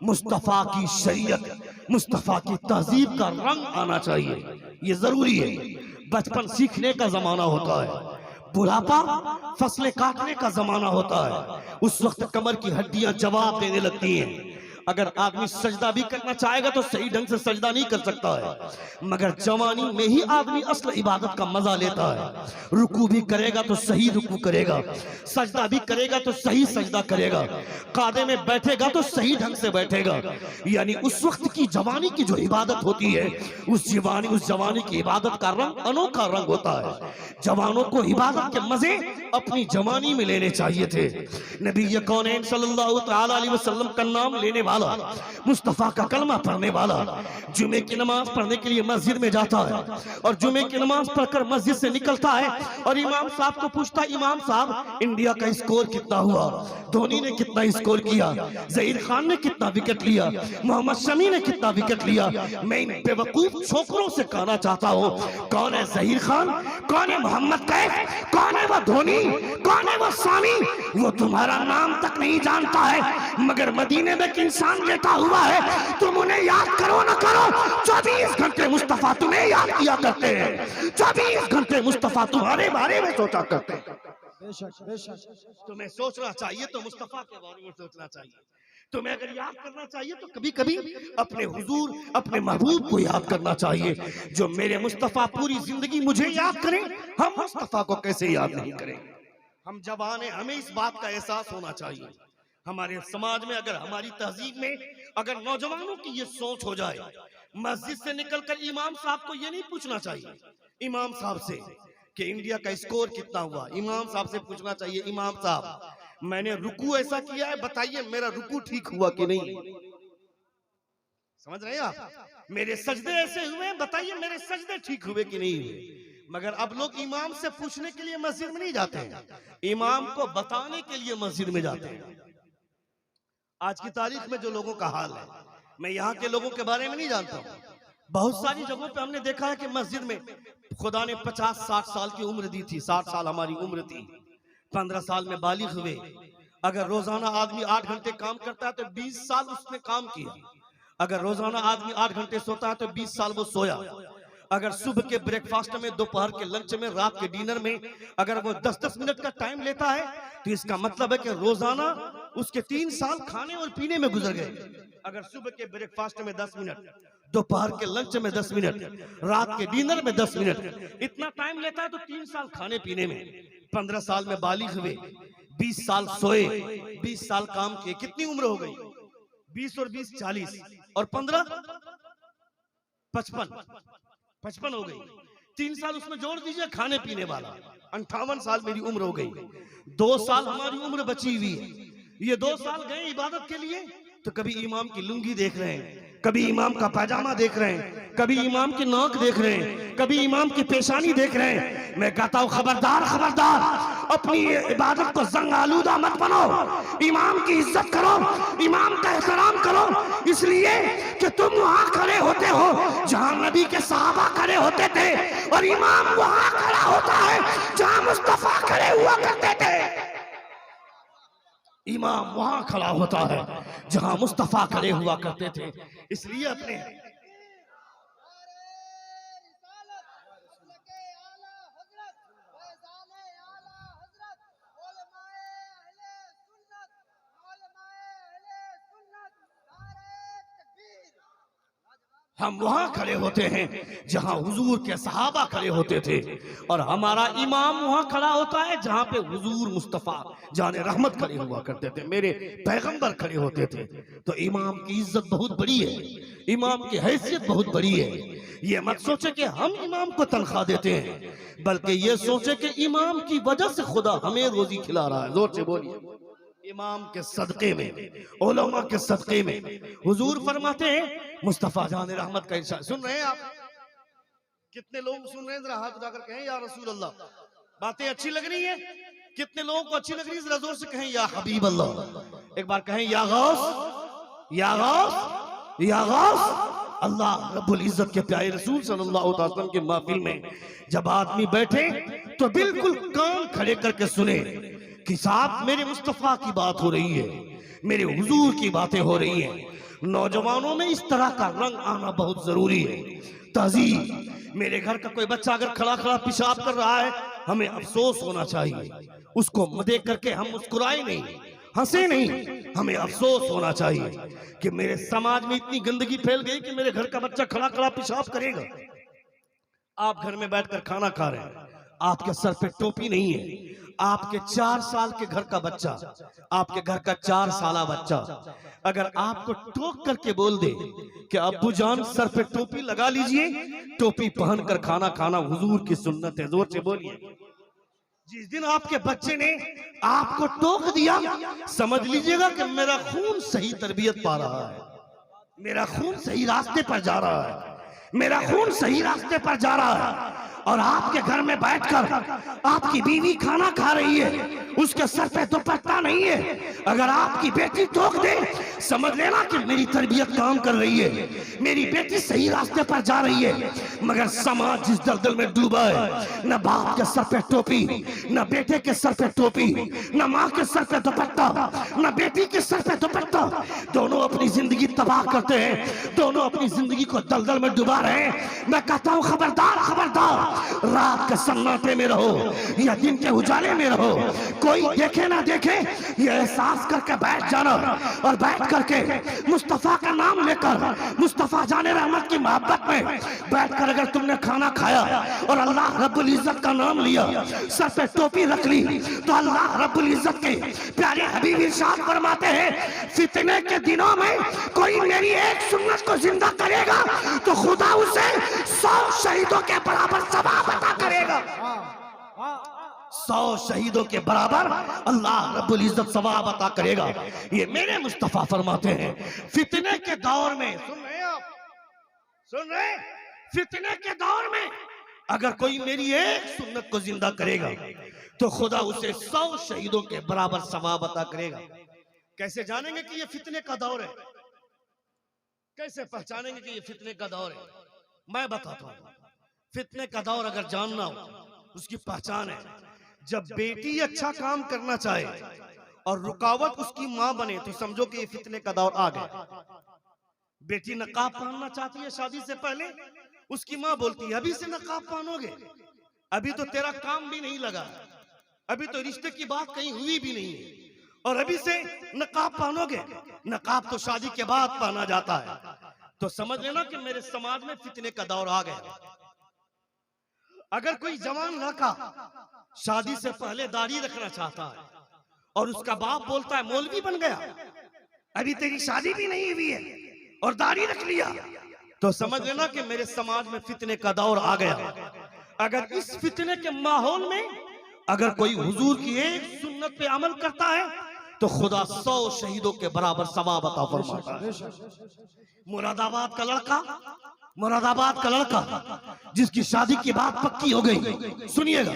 Speaker 1: मुस्तफा की शरीयत, मुस्तफा की तहजीब का रंग आना चाहिए, ये जरूरी है। बचपन सीखने का जमाना होता है, बुढ़ापा फसलें काटने का जमाना होता है। उस वक्त कमर की हड्डियां जवाब देने लगती हैं। अगर आदमी सजदा भी करना चाहेगा तो सही ढंग से सजदा नहीं कर सकता है, मगर जवानी में ही आदमी असल इबादत का मजा लेता है। रुकू भी करेगा तो सही रुकू करेगा, सजदा भी करेगा तो सही सजदा करेगा, कादे में बैठेगा तो सही ढंग से बैठेगा। यानी उस वक्त की जवानी की जो इबादत होती है, उस जवानी की इबादत का रंग अनोखा रंग होता है। जवानों को इबादत के मजे अपनी जवानी में लेने चाहिए थे। नबी कौनैन सल्लल्लाहु तआला अलैहि वसल्लम का नाम लेने वाला, मुस्तफा का कलमा पढ़ने वाला, जुमे की नमाज पढ़ने के लिए मस्जिद में जाता है और जुमे की नमाज पढ़कर मस्जिद से निकलता है और इमाम साहब को पूछता है, इमाम साहब इंडिया का स्कोर कितना हुआ, धोनी ने कितना स्कोर किया, जहीर खान ने कितना विकेट लिया, मोहम्मद शमी ने कितना विकेट लिया। मैं इन बेवकूफ छोकरों से कहना चाहता हूँ, कौन है जहीर खान, कौन है मोहम्मद कैफ, कौन है वो धोनी, कौन है वो सामी, वो तुम्हारा नाम तक नहीं जानता है, मगर मदीने में इंसान लेटा हुआ है, तुम उन्हें याद करो ना करो, 24 घंटे मुस्तफा तुम्हें याद किया करते हैं, 24 घंटे मुस्तफा तुम्हारे बारे में सोचा करते हैं।
Speaker 2: बेशक बेशक
Speaker 1: तुम्हें सोचना चाहिए तो मुस्तफा के बारे में सोचना चाहिए। तुम्हें अगर याद करना चाहिए तो कभी कभी अपने हुजूर, अपने महबूब को याद करना चाहिए। जो मेरे मुस्तफा पूरी जिंदगी मुझे याद करें, हम मुस्तफा को कैसे याद नहीं करें। हम जवान हैं, हमें इस बात का एहसास होना चाहिए। हमारे समाज में, अगर हमारी तहजीब में अगर नौजवानों की ये सोच हो जाए, मस्जिद से निकलकर इमाम साहब को ये नहीं पूछना चाहिए इमाम साहब से कि इंडिया का स्कोर कितना हुआ, इमाम साहब से पूछना चाहिए, इमाम साहब मैंने रुकू ऐसा किया है, बताइए मेरा रुकू ठीक हुआ कि नहीं। समझ रहे हैं आप? मेरे सजदे ऐसे हुए, बताइए मेरे सजदे ठीक हुए कि नहीं हुए। मगर अब लोग इमाम से पूछने के लिए मस्जिद में नहीं जाते हैं, इमाम को बताने के लिए मस्जिद में जाते हैं। आज की तारीख में जो लोगों का हाल है, मैं यहाँ के लोगों के बारे में नहीं जानता हूँ, बहुत सारी जगहों पे हमने देखा है कि मस्जिद में खुदा ने 50-60 साल की उम्र दी थी, 60 साल हमारी उम्र थी, 15 साल में बालिग हुए। अगर रोजाना आदमी 8 घंटे काम करता है तो 20 साल उसने काम किया। अगर रोजाना आदमी 8 घंटे सोता है तो 20 साल वो सोया। अगर सुबह के ब्रेकफास्ट में, दोपहर के लंच में, रात के डिनर में अगर वो 10-10 मिनट का टाइम लेता है तो इसका मतलब है कि रोजाना उसके 3 साल खाने और पीने में गुजर गए। अगर सुबह के ब्रेकफास्ट में 10 मिनट, दोपहर के लंच में 10 मिनट, रात के डिनर में 10 मिनट, इतना टाइम लेता है तो 3 साल खाने पीने में। 15 साल में बालिग हुए, 20 साल सोए, 20 साल काम किए, कितनी उम्र हो गई? 20 और 20 40 और 15 55 हो गई। 3 साल उसमें जोड़ दीजिए खाने पीने वाला, 58 साल मेरी उम्र हो गई। 2 साल हमारी उम्र बची हुई है। ये 2 साल गए इबादत के लिए तो कभी इमाम की लुंगी देख रहे हैं, कभी इमाम का पैजामा देख रहे हैं, कभी इमाम की नाक देख रहे हैं, कभी इमाम की पेशानी देख रहे हैं। मैं कहता हूं खबरदार, खबरदार, अपनी इबादत को जंग आलूदा मत बनो। इमाम की इज्जत करो, इमाम का एहतराम करो, इसलिए कि तुम वहां खड़े होते हो जहां नबी के सहाबा खड़े होते थे, और इमाम वहां खड़ा होता है जहां मुस्तफा खड़े हुआ करते थे। इमाम वहां खड़ा होता है जहां मुस्तफा खड़े हुआ करते थे। इसलिए अपने हम वहां खड़े होते हैं जहां हुजूर के सहाबा खड़े होते थे, और हमारा इमाम वहां खड़ा होता है जहां पे हुजूर मुस्तफा जाने रहमत खड़े हुआ करते थे, मेरे पैगंबर खड़े होते थे। तो इमाम की इज्जत बहुत बड़ी है, इमाम की हैसियत बहुत बड़ी है।
Speaker 3: ये मत सोचे कि हम इमाम को तनख्वाह देते हैं, बल्कि ये सोचे कि इमाम की वजह से खुदा हमें रोजी खिला रहा है। जोर से बोलिए, इमाम के सदके में, उलमा के सदके में। हुजूर फरमाते हैं, मुस्तफा जान रहमत का इरशाद सुन रहे हैं आप? कितने लोग सुन रहे हैं? जरा हाथ उठाकर कहें या रसूल अल्लाह। बातें अच्छी लग रही है? कितने लोगों को अच्छी लग रही है? जरा जोर से कहें या हबीब अल्लाह। एक बार कहें या गौस, या गौस, या गौस। अल्लाह रब्बुल इज्जत के प्यारे रसूल सल्लल्लाहु अलैहि वसल्लम की महफिल में जब आदमी बैठे तो बिल्कुल कान खड़े करके सुने कि साहब मेरे मुस्तफा की बात हो रही है, मेरे हुजूर की बातें हो रही हैं। नौजवानों में इस तरह का रंग आना बहुत जरूरी है। तहजीब, मेरे घर का कोई बच्चा अगर खड़ा खड़ा पेशाब कर रहा है, हमें अफसोस होना चाहिए। उसको देख करके हम मुस्कुराए नहीं, हंसे नहीं, हमें अफसोस होना चाहिए कि मेरे समाज में इतनी गंदगी फैल गई कि मेरे घर का बच्चा खड़ा खड़ा पेशाब करेगा। आप घर में बैठकर खाना खा रहे हैं, आपके सर पे टोपी नहीं है, आपके 4 साल के घर का बच्चा, आपके घर का 4 साला बच्चा अगर आपको टोक करके बोल दे कि अब्बू जान सर पे टोपी लगा लीजिए, टोपी पहनकर खाना खाना हुजूर की सुन्नत है। जोर से बोलिए, जिस दिन आपके बच्चे ने आपको टोक दिया, समझ लीजिएगा कि मेरा खून सही तरबियत पा रहा है, मेरा खून सही रास्ते पर जा रहा है, मेरा खून सही रास्ते पर जा रहा है। और आपके घर में बैठकर आपकी बीवी खाना खा रही है, उसके सर पे दुपट्टा नहीं है, अगर आपकी बेटी टोक दे, समझ लेना कि मेरी तरबियत काम कर रही है, मेरी बेटी सही रास्ते पर जा रही है। मगर समाज जिस दलदल में डूबा है, न बाप के सर पे टोपी, न बेटे के सर पे टोपी, न माँ के सर पे दुपट्टा, न बेटी के सर पे दुपट्टा, दोनों अपनी जिंदगी तबाह करते हैं, दोनों अपनी जिंदगी को दलदल में डुबा रहे हैं। मैं कहता हूं खबरदार, खबरदार, रात के सन्नाटे में रहो या दिन के उजाले में रहो, कोई देखे ना देखे, ये एहसास करके बैठ जाना और बैठ करके मुस्तफा का नाम लेकर, मुस्तफा जाने रहमत की मोहब्बत में बैठकर अगर तुमने खाना खाया और अल्लाह रब्बुल इज्जत का नाम लिया, सर पे टोपी रख ली, तो अल्लाह रब्बुल इज्जत के प्यारे हबीब इरशाद फरमाते हैं, फितने के दिनों में कोई मेरी एक सुन्नत को जिंदा करेगा तो खुदा उसे 100 शहीदों के बराबर सवाब अता करेगा। 100 शहीदों के बराबर अल्लाह रब्बुल इज्जत सवाब अता करेगा। ये मेरे मुस्तफा फरमाते हैं। फितने के दौर में, सुन रहे हैं आप, सुन रहे, फितने के दौर में अगर कोई मेरी एक सुन्नत को जिंदा करेगा तो खुदा उसे 100 शहीदों के बराबर सवाब अता करेगा। कैसे जानेंगे कि ये फितने का दौर है? कैसे पहचानेंगे कि ये फितने का दौर है? मैं बताता हूं। फितने का दौर अगर जानना हो, उसकी पहचान है, जब बेटी अच्छा काम करना चाहे और रुकावट उसकी मां बने तो समझो कि ये फितने का दौर आ गया। बेटी नकाब पहनना चाहती है शादी से पहले, उसकी मां बोलती है अभी से नकाब पहनोगे, अभी तो तेरा काम भी नहीं लगा, अभी तो रिश्ते की बात कहीं हुई भी नहीं है, और अभी से नकाब पहनोगे, नकाब तो शादी के बाद पहना जाता है। तो समझ लेना कि मेरे समाज में फितने का दौर आ गया। अगर कोई जवान लड़का शादी से पहले दाढ़ी रखना चाहता है और उसका बाप बोलता है मौलवी बन गया, अभी तेरी शादी भी नहीं हुई है और दाढ़ी रख लिया, तो समझ लेना कि मेरे समाज में फितने का दौर आ गया। अगर इस फितने के माहौल में अगर कोई हुजूर की एक सुन्नत पे अमल करता है तो खुदा 100 शहीदों के बराबर सवाब अता फरमाता है। मुरादाबाद का लड़का, मुरादाबाद का लड़का जिसकी शादी की बात पक्की हो गई, सुनिएगा,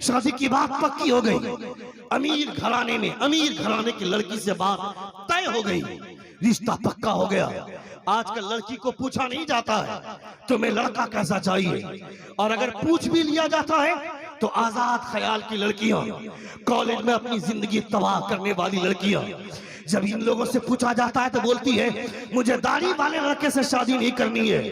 Speaker 3: शादी की बात पक्की हो गई, अमीर घराने में, अमीर घराने की लड़की से बात तय हो गई, रिश्ता पक्का हो गया। आजकल लड़की को पूछा नहीं जाता है तुम्हें लड़का कैसा चाहिए, और अगर पूछ भी लिया जाता है तो आजाद ख्याल की लड़कियां, कॉलेज में अपनी जिंदगी तबाह करने वाली लड़कियां, जब इन लोगों से पूछा जाता है तो बोलती है मुझे दाढ़ी वाले लड़के से शादी नहीं करनी है।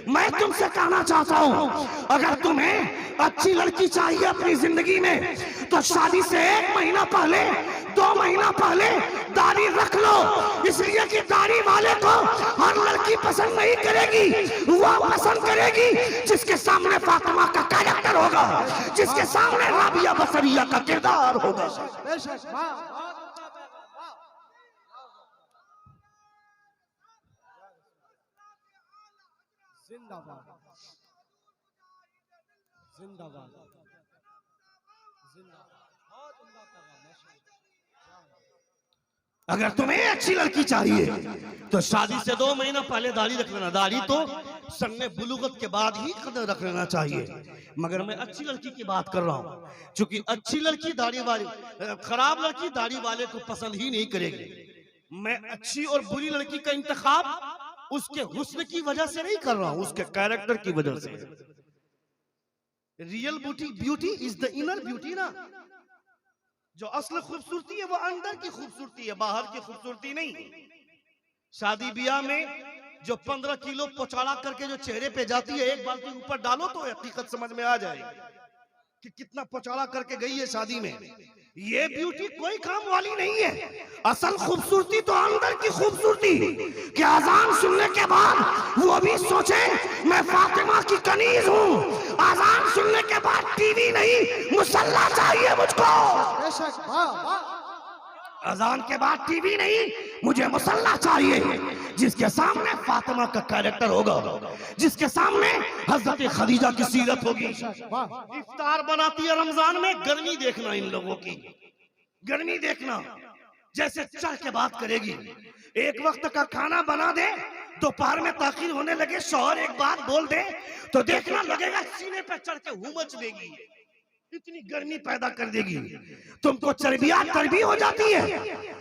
Speaker 3: मैं तुमसे कहना चाहता हूं, अगर तुम्हें अच्छी लड़की चाहिए अपनी जिंदगी में तो शादी से 1 महीना पहले, 2 महीना पहले दाढ़ी रख लो, इसलिए कि दाढ़ी वाले को हर लड़की पसंद नहीं करेगी, वह पसंद करेगी जिसके सामने फातिमा का कैरेक्टर होगा, जिसके सामने राबिया बसरिया का किरदार होगा।
Speaker 2: जिंदाबाद। जिंदाबाद जिंदाबाद बहुत उम्दा पैगाम माशाअल्लाह।
Speaker 1: अगर तुम्हें अच्छी लड़की चाहिए तो शादी से 2 महीना पहले दाढ़ी रख लेना। दाढ़ी तो सन्ने बुलुगत के बाद ही कदर रख लेना चाहिए। मगर मैं अच्छी लड़की की बात कर रहा हूँ, क्योंकि अच्छी लड़की दाढ़ी वाली, खराब लड़की दाढ़ी वाले को पसंद ही नहीं करेगी। मैं अच्छी और बुरी लड़की का इंतखाब उसके हुस्न की वजह से नहीं कर रहा हूँ, उसके कैरेक्टर की वजह से। Real beauty is the inner beauty ना। जो असल खूबसूरती है वो अंदर की खूबसूरती है, बाहर की खूबसूरती नहीं। शादी ब्याह में जो 15 किलो पोचाड़ा करके जो चेहरे पे जाती है, एक बाल्टी ऊपर डालो तो हकीकत समझ में आ जाएगी कि कितना पोचाड़ा करके गई है शादी में। ये ब्यूटी कोई काम वाली नहीं है। असल खूबसूरती तो अंदर की खूबसूरती कि अजान सुनने के बाद वो भी सोचे मैं फातिमा की कनीज हूँ। अजान सुनने के बाद टीवी नहीं, मुसल्ला चाहिए मुझको।
Speaker 2: बेशक वाह वाह।
Speaker 1: अजान के बाद टीवी नहीं, मुझे मुसल्ला चाहिए, जिसके सामने फातिमा का कैरेक्टर होगा, जिसके सामने हजरत खदीजा की सीरत होगी। इफ्तार बनाती है रमजान में, गर्मी देखना इन लोगों की, गर्मी देखना। जैसे चढ़ के बात करेगी, एक वक्त का खाना बना दे, दोपहर में ताखीर होने लगे, शौहर एक बात बोल दे तो देखना लगेगा सीने पे चढ़ के हुमच देगी। इतनी गर्मी पैदा कर देगी। तुमको चर्बी हो जाती है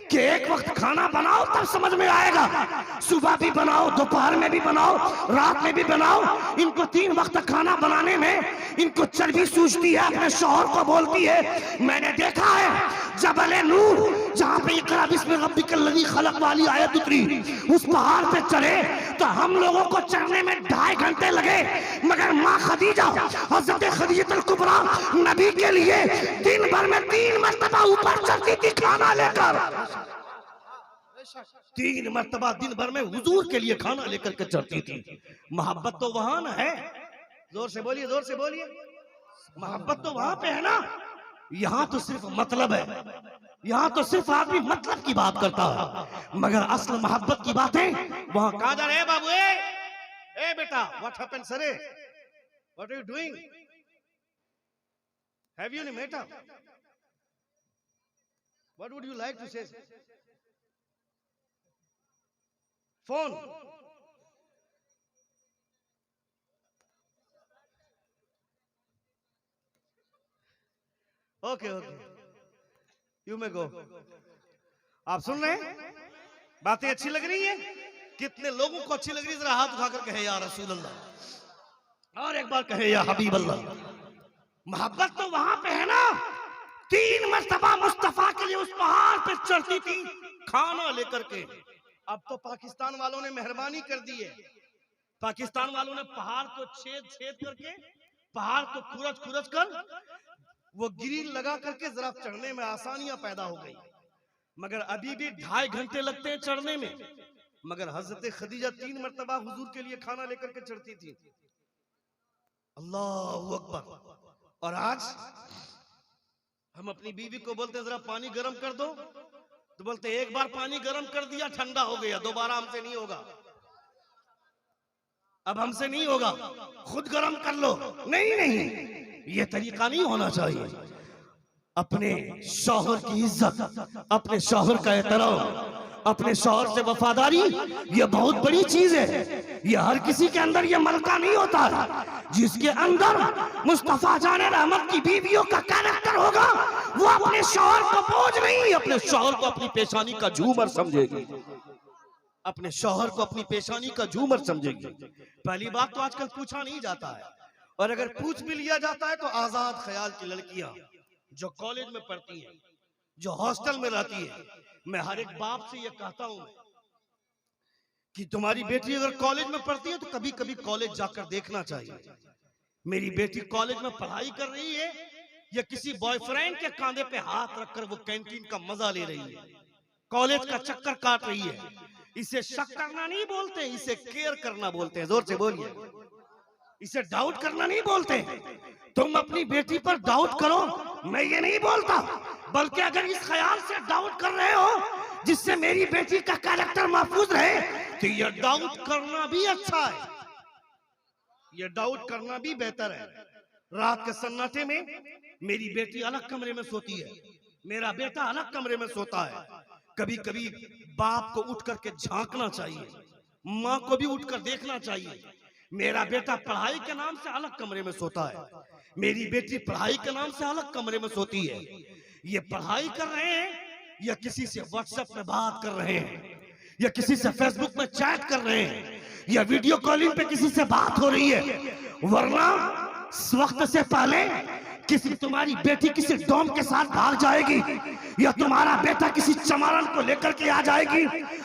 Speaker 1: कि एक वक्त खाना बनाओ तब समझ में आएगा। सुबह भी बनाओ, दोपहर में भी बनाओ, रात में भी बनाओ। इनको 3 वक्त खाना बनाने में इनको चर्बी सूझती है। अपने शौहर को बोलती है, मैंने देखा है जबल नूर जहाँ पे इकरा बिस्मि रब्बिकल लज़ी खलक वाली आयत उतरी, उस पहाड़ पे चढ़े तो हम लोगों को चढ़ने में 2.5 घंटे लगे, मगर माँ खदीजा, हज़रत खदीजतुल कुबरा नबी के लिए दिन भर में 3 मरतबा ऊपर चढ़ती थी खाना लेकर। 3 मरतबा दिन भर में हुजूर के लिए खाना लेकर के चढ़ती थी। मोहब्बत तो वहां ना है। जोर से बोलिए, जोर से बोलिए। मोहब्बत तो वहां पे है ना, यहाँ तो सिर्फ मतलब है। यहाँ तो सिर्फ आदमी मतलब की बात करता है, मगर असल मोहब्बत की बातें वहां। कहा जा रहे बाबू, ए बेटा, what happened sir, what are you doing, have you met up, what would you like to say, phone. Okay okay, you may go. आप सुन रहे हैं, बातें अच्छी लग रही हैं? कितने लोगों को अच्छी लग रही है? जरा हाथ उठाकर कहे या रसूल अल्लाह, और एक बार कहे या हबीब अल्लाह। मोहब्बत तो वहां पे है ना। 3 मरतबा मुस्तफा के लिए उस पहाड़ पे चढ़ती थी खाना लेकर के। अब तो पाकिस्तान वालों ने मेहरबानी कर दी है। पाकिस्तान वालों ने पहाड़ को छेद करके, पहाड़ को खुरच कर वो ग्रिल लगा करके जरा चढ़ने में आसानियां पैदा हो गई। मगर अभी भी 2.5 घंटे लगते हैं चढ़ने में। मगर हजरत खदीजा 3 मरतबा हुजूर के लिए खाना लेकर के चढ़ती थी। अल्लाहू अकबर। और आज हम अपनी बीवी को बोलते जरा पानी गर्म कर दो, तो बोलते एक बार पानी गर्म कर दिया ठंडा हो गया, दोबारा हमसे नहीं होगा, अब हमसे नहीं होगा, खुद गर्म कर लो। नहीं, ये तरीका नहीं होना चाहिए। अपने शौहर की इज्जत, अपने शौहर का एहतराम, अपने शौहर से वफादारी, ये बहुत बड़ी चीज है। ये हर किसी के अंदर ये मलका नहीं होता है। जिसके अंदर मुस्तफा जाने रहमत की बीवियों का कैरेक्टर होगा, वो अपने शौहर को बोझ नहीं, अपने शौहर को अपनी पेशानी का झूमर समझेगी। अपने शौहर को अपनी पेशानी का झूमर समझेगी। पहली बात तो आजकल पूछा नहीं जाता है, और अगर पूछ भी लिया जाता है तो आजाद ख्याल की लड़कियां जो कॉलेज में पढ़ती हैं, जो हॉस्टल में रहती है, मैं हर एक बाप से ये कहता हूं कि तुम्हारी बेटी अगर कॉलेज में पढ़ती है तो कभी कभी कॉलेज जाकर देखना चाहिए। मेरी बेटी कॉलेज में पढ़ाई कर रही है या किसी बॉयफ्रेंड के कांधे पे हाथ रखकर वो कैंटीन का मजा ले रही है, कॉलेज का चक्कर काट रही है। इसे शक करना नहीं बोलते, इसे केयर करना बोलते हैं। जोर से बोलिए। इसे डाउट करना नहीं बोलते। तुम अपनी बेटी पर डाउट करो, मैं ये नहीं बोलता, बल्कि अगर इस ख्याल से डाउट कर रहे हो जिससे मेरी बेटी का कैरेक्टर महफूज रहे, तो ये डाउट करना भी अच्छा है, ये डाउट करना भी बेहतर है। रात के सन्नाटे में मेरी बेटी अलग कमरे में सोती है, मेरा बेटा अलग कमरे में सोता है। कभी कभी बाप को उठ करके झांकना चाहिए, माँ को भी उठकर देखना चाहिए। मेरा बेटा पढ़ाई के नाम से अलग कमरे में सोता है, मेरी बेटी पढ़ाई के नाम से अलग कमरे में सोती है। ये पढ़ाई कर रहे हैं या किसी से व्हाट्सएप में बात कर रहे हैं, या किसी से फेसबुक में चैट कर रहे हैं, या वीडियो कॉलिंग पे किसी से बात हो रही है। वरना इस वक्त से पहले किसी तुम्हारी बेटी किसी डॉम के साथ भाग जाएगी, या तुम्हारा बेटा किसी चमारन को लेकर के आ जाएगी,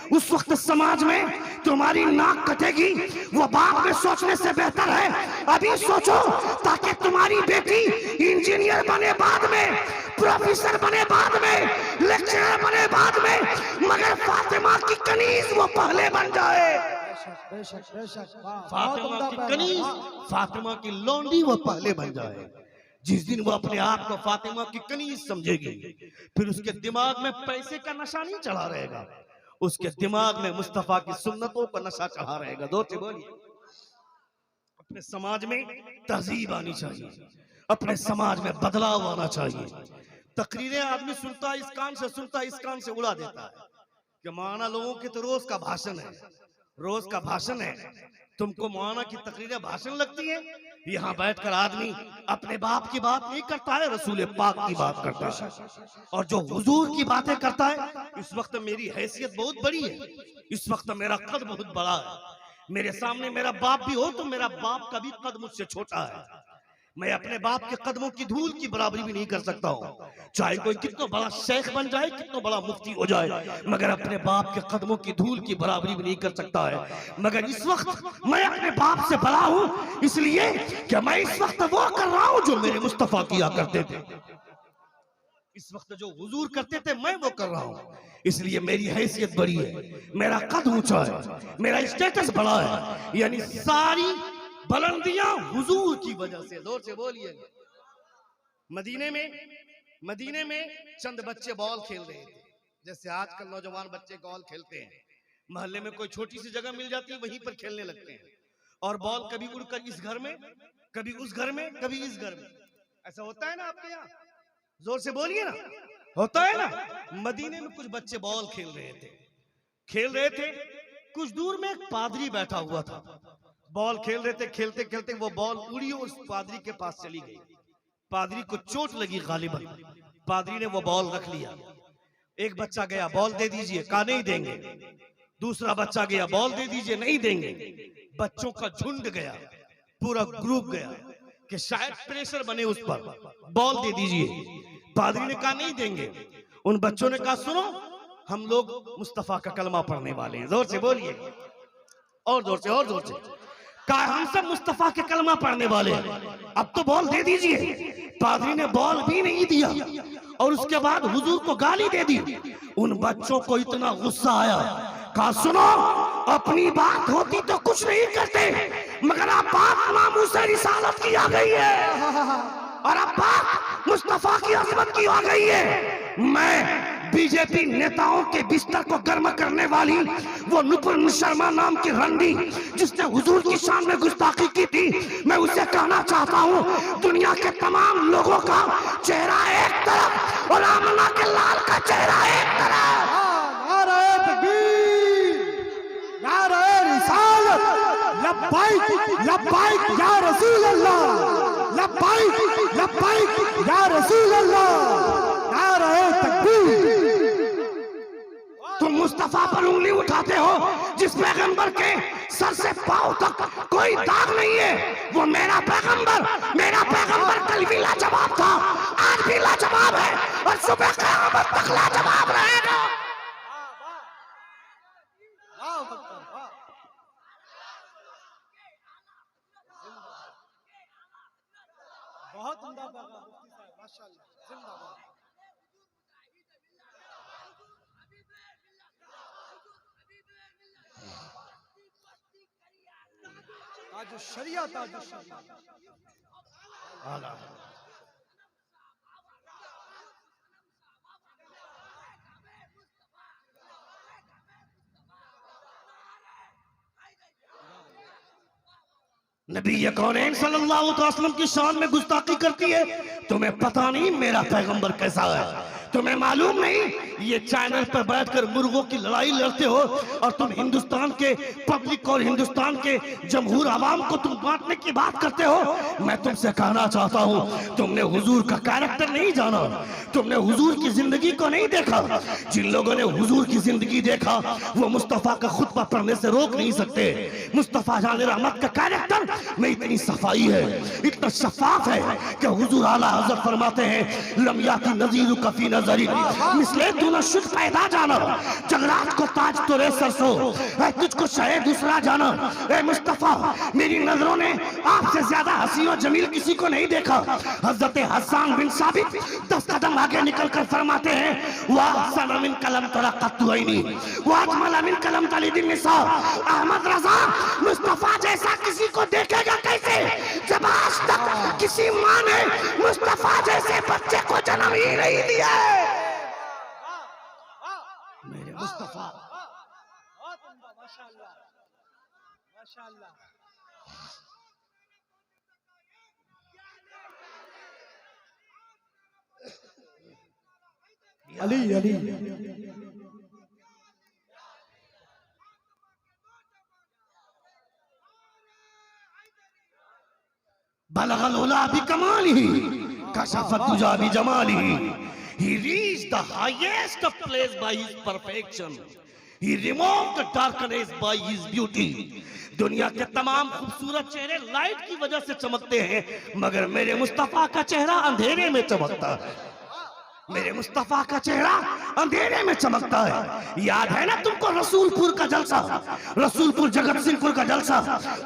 Speaker 1: उस वक्त समाज में तुम्हारी नाक कटेगी। वो बाद में सोचने से बेहतर है अभी सोचो, ताकि तुम्हारी बेटी इंजीनियर बने, बाद में प्रोफेसर बने, बाद में लेक्चरर बने, बाद में, मगर फातिमा की कनीज वो पहले बन जाए।
Speaker 2: बेशक बेशक वाह, बहुत
Speaker 1: फातिमा
Speaker 2: उम्दा
Speaker 1: की
Speaker 2: पैगाम,
Speaker 1: कनीज,
Speaker 2: वाह।
Speaker 1: फातिमा की लौंडी वो पहले बन जाए। जिस दिन वो अपने आप को फातिमा की कनीज समझेगी, फिर उसके दिमाग में पैसे का नशा नहीं चढ़ा रहेगा, उसके दिमाग में मुस्तफा की सुन्नतों का नशा चढ़ा रहेगा। दो से बोलिए, अपने समाज में तहजीब आनी चाहिए, अपने समाज में बदलाव आना चाहिए। तकरीरें आदमी सुनता है, इस कान से सुनता है, इस कान से उड़ा देता है कि मौलाना लोगों के तो रोज का भाषण है, रोज का भाषण है। तुमको मौलाना की तकरीरें भाषण लगती है? यहाँ बैठकर आदमी अपने बाप की बात नहीं करता है, रसूल पाक की बात करता है। और जो हुजूर की बातें करता है, इस वक्त मेरी हैसियत बहुत बड़ी है, इस वक्त मेरा कद बहुत बड़ा है। मेरे सामने मेरा बाप भी हो तो मेरा बाप का भी कद मुझसे छोटा है। मैं अपने बाप के कदमों की धूल की बराबरी भी नहीं कर सकता हूँ, चाहे कोई कितना बड़ा शेख बन जाए, कितना बड़ा मुफ्ती हो जाए, मगर अपने बाप के कदमों की धूल की बराबरी भी नहीं कर सकता है। मगर इस वक्त मैं अपने बाप से बड़ा हूँ, इसलिए कि मैं इस वक्त वो कर रहा हूँ जो मेरे मुस्तफा किया करते थे। इस वक्त जो हुजूर करते थे मैं वो कर रहा हूँ, इसलिए मेरी हैसियत बड़ी है, मेरा कद ऊंचा है, मेरा स्टेटस बड़ा है। यानी सारी बुलंदियां हुजूर की वजह से। जोर से बोलिए। मदीने में चंद बच्चे बॉल खेल रहे थे, जैसे आजकल नौजवान बच्चे बॉल खेलते हैं। मोहल्ले में कोई छोटी सी जगह मिल जाती है, वहीं पर खेलने लगते हैं, और बॉल कभी उड़कर इस घर में, कभी उस घर में, कभी इस घर में। ऐसा होता है ना आपके यहाँ? जोर से बोलिए ना, होता है ना। मदीने में कुछ बच्चे बॉल खेल रहे थे। कुछ दूर में एक पादरी बैठा हुआ था, बॉल खेल रहे थे। खेलते खेलते वो बॉल उड़ी और उस पादरी के पास चली गई। पादरी को चोट लगी गालिबन, पादरी ने वो बॉल रख लिया। एक बच्चा गया, बॉल दे दीजिए, कहा नहीं देंगे। दूसरा बच्चा गया, बॉल दे दीजिए, नहीं देंगे। बच्चों का झुंड गया, पूरा ग्रुप गया कि शायद प्रेशर बने उस पर, बॉल दे दीजिए। पादरी ने कहा नहीं देंगे। उन बच्चों ने कहा सुनो, हम लोग मुस्तफा का कलमा पढ़ने वाले हैं। जोर से बोलिए, और जोर से, और जोर से। कहा हम सब मुस्तफा के कलमा पढ़ने वाले हैं, अब तो बॉल दे दीजिए। पादरी ने बॉल भी नहीं दिया और उसके बाद हुजूर को गाली दे दी। उन बच्चों को इतना गुस्सा आया, कहा सुनो, अपनी बात होती तो कुछ नहीं करते, मगर अब बात मामू से रिसालत की आ गई है, और अब बात मुस्तफा की अजमत की आ गई है। मैं बीजेपी नेताओं के बिस्तर को गर्म करने वाली वो नुपुर शर्मा नाम की रंडी, जिसने हुजूर की शान में गुस्ताखी की थी, मैं उसे कहना चाहता हूँ, दुनिया के तमाम लोगों का चेहरा एक तरफ और आमना के लाल का चेहरा एक तरफ।
Speaker 2: नारे तकबीर, नारे रिसालत, लब्बाइक लब्बाइक या रसूल अल्लाह, लब्बाइक लब्बाइक या रसूल अल्लाह, नारे तकबीर।
Speaker 1: तुम मुस्तफा पर उंगली उठाते हो जिस पैगंबर के सर से पांव तक कोई दाग नहीं है, वो मेरा पैगंबर कल भी लाजवाब था, आज भी लाजवाब है, और सुबह क़यामत तक लाजवाब रहेगा।
Speaker 2: बहुत उम्दा पैगाम माशाअल्लाह, जिंदाबाद। ताजु शरिया, ताजु शरिया।
Speaker 1: नबी कौनैन सल्लल्लाहु अलैहि वसल्लम की शान में गुस्ताखी करती है। तुम्हें पता नहीं मेरा पैगंबर कैसा है, तुम्हें मालूम नहीं। ये चैनल पर बैठकर मुर्गों की लड़ाई लड़ते हो और तुम हिंदुस्तान के पब्लिक और हिंदुस्तान के जमहूर आवाम को तुम बांटने की बात करते हो। मैं तुमसे कहना चाहता हूं, तुमने हुजूर का कैरेक्टर नहीं जाना, तुमने हुजूर की जिंदगी को नहीं देखा। जिन लोगों ने हुजूर की जिंदगी देखा वो मुस्तफा का खुतबा पढ़ने से रोक नहीं सकते। मुस्तफा जान रहमत का कैरेक्टर में इतनी सफाई है, इतना शफाफ है कि हुजूर आला हज़रत फरमाते हैं, लम याती नज़ीरु कफी नज़री मिसले दूना शुद्ध पैदा जाना, जगरात को ताज तोरे सरसो, ऐ तुझको शहे दूसरा जाना। ऐ मुस्तफा, मेरी नजरों ने आपसे ज्यादा हसीन और जमील किसी को नहीं देखा। हजरत हसन बिन साबित 10 कदम आगे निकल कर फरमाते हैं, वाह सन मिन कलम तरक़्क़तु ऐनी व अजमल मिन कलम तलिदिन निसा। अहमद रजा मुस्तफा जैसा किसी को देखेगा कैसे, जब आज तक किसी मां ने मुस्तफा जैसे बच्चे को जन्म ही नहीं दिया है। मेरे मुस्तफा
Speaker 2: बहुत उम्दा, माशाअल्लाह माशाअल्लाह। अली अली
Speaker 1: बलगल उला भी कमालिही कशफत दुजा भी जमालिही। He reached the highest of place by his perfection. He removed the darkness by his beauty. दुनिया के तमाम खूबसूरत चेहरे लाइट की वजह से चमकते हैं, मगर मेरे मुस्तफा का चेहरा अंधेरे में चमकता है। मेरे मुस्तफा का चेहरा अंधेरे में चमकता है। याद है ना तुमको रसूलपुर का जलसा, रसूलपुर जगत सिंहपुर का जलसा।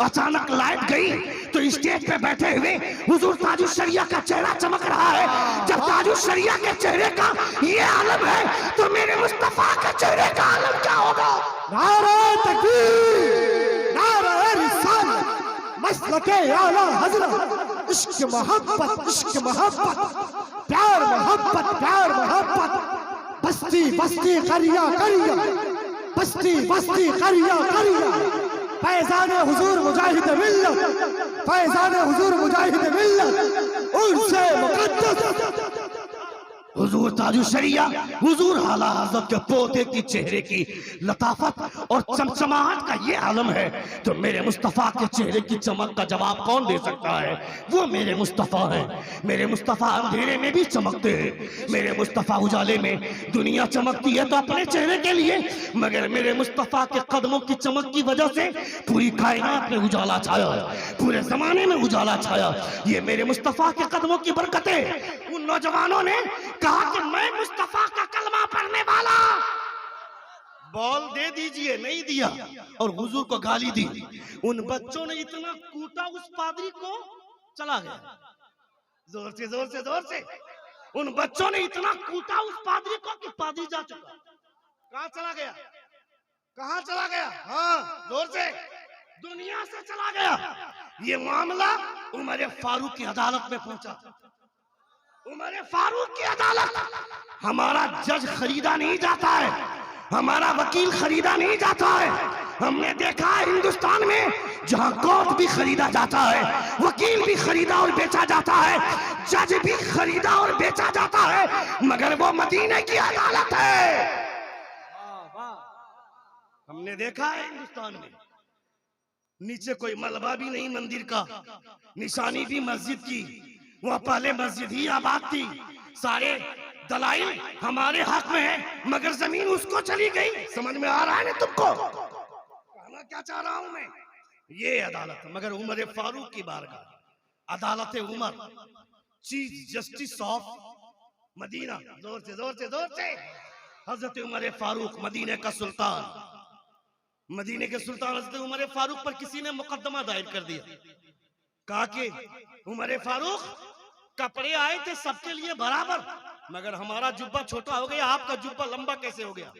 Speaker 1: अचानक लाइट गई तो स्टेज पे बैठे हुए हुजूर ताजुश शरिया का चेहरा चमक रहा है। जब ताजुश शरिया के चेहरे का ये आलम है तो मेरे मुस्तफा के चेहरे का आलम क्या होगा।
Speaker 2: नारे तकबीर, नारे रिसालत, मसलके आला हज़रत, इश्क मोहब्बत, इश्क मोहब्बत, प्यार मोहब्बत, प्यार मोहब्बत, बस्ती बस्ती करिया करिया, बस्ती बस्ती करिया करिया, फैज़ाने हुजूर मुजाहिद मिल्लत, फैज़ाने हुजूर मुजाहिद मिल्लत, उनसे मुक़द्दस
Speaker 1: हुजूर ताजुश शरिया, हुजूर आला हज़रत के पोते की चेहरे की लताफत और चमचमाहट का ये आलम है, तो मेरे मुस्तफ़ा के चेहरे की चमक का जवाब कौन दे सकता है। वो मेरे मुस्तफ़ा हैं। मेरे मुस्तफ़ा अंधेरे में भी चमकते हैं। मेरे मुस्तफ़ा उजाले में दुनिया चमकती है तो अपने चेहरे के लिए, मगर मेरे मुस्तफ़ा के कदमों की चमक की वजह से पूरी कायनात में उजाला छाया, पूरे जमाने में उजाला छाया। ये मेरे मुस्तफ़ा के कदमों की बरकतें। उन नौजवानों ने कहा कि मैं मुस्तफा का कलमा पढ़ने वाला, बॉल दे दीजिए, नहीं दिया और हुजूर को गाली दी। उन बच्चों ने इतना कूटा उस पादरी को, चला गया। जोर से जोर से जोर से। उन बच्चों ने इतना कूटा उस पादरी को कि पादरी जा चुका। कहां चला गया, कहां चला गया। हाँ जोर से, दुनिया से चला गया। ये मामला उमर फारूक की अदालत में पहुंचा। उमर फारूक की अदालत, हमारा जज खरीदा नहीं जाता है, हमारा वकील खरीदा नहीं जाता है। हमने देखा है हिंदुस्तान में जहां कोर्ट भी खरीदा जाता है, वकील भी खरीदा और बेचा जाता है, जज भी खरीदा और बेचा जाता है, मगर वो मदीने की अदालत है। हमने देखा है हिंदुस्तान में नीचे कोई मलबा भी नहीं मंदिर का, निशानी भी मस्जिद की। वह पहले मस्जिद ही आबाद थी, सारे दलाइल हमारे हक में है, मगर जमीन उसको चली गई। समझ में आ रहा है ना तुमको कहना क्या चाह रहा हूं मैं। ये अदालत, मगर उमर फारूक की बारगाह, अदालत Umar, chief justice of Medina. जोर से जोर से जोर से। हजरत उमर फारूक मदीने का सुल्तान, मदीने के सुल्तान हजरत उमर फारूक पर किसी ने मुकदमा दायर कर दिया। कहा कि उमर फारूक कपड़े आए थे सबके लिए बराबर, मगर हमारा जुब्बा छोटा हो गया, आपका जुब्बा लंबा कैसे हो गया।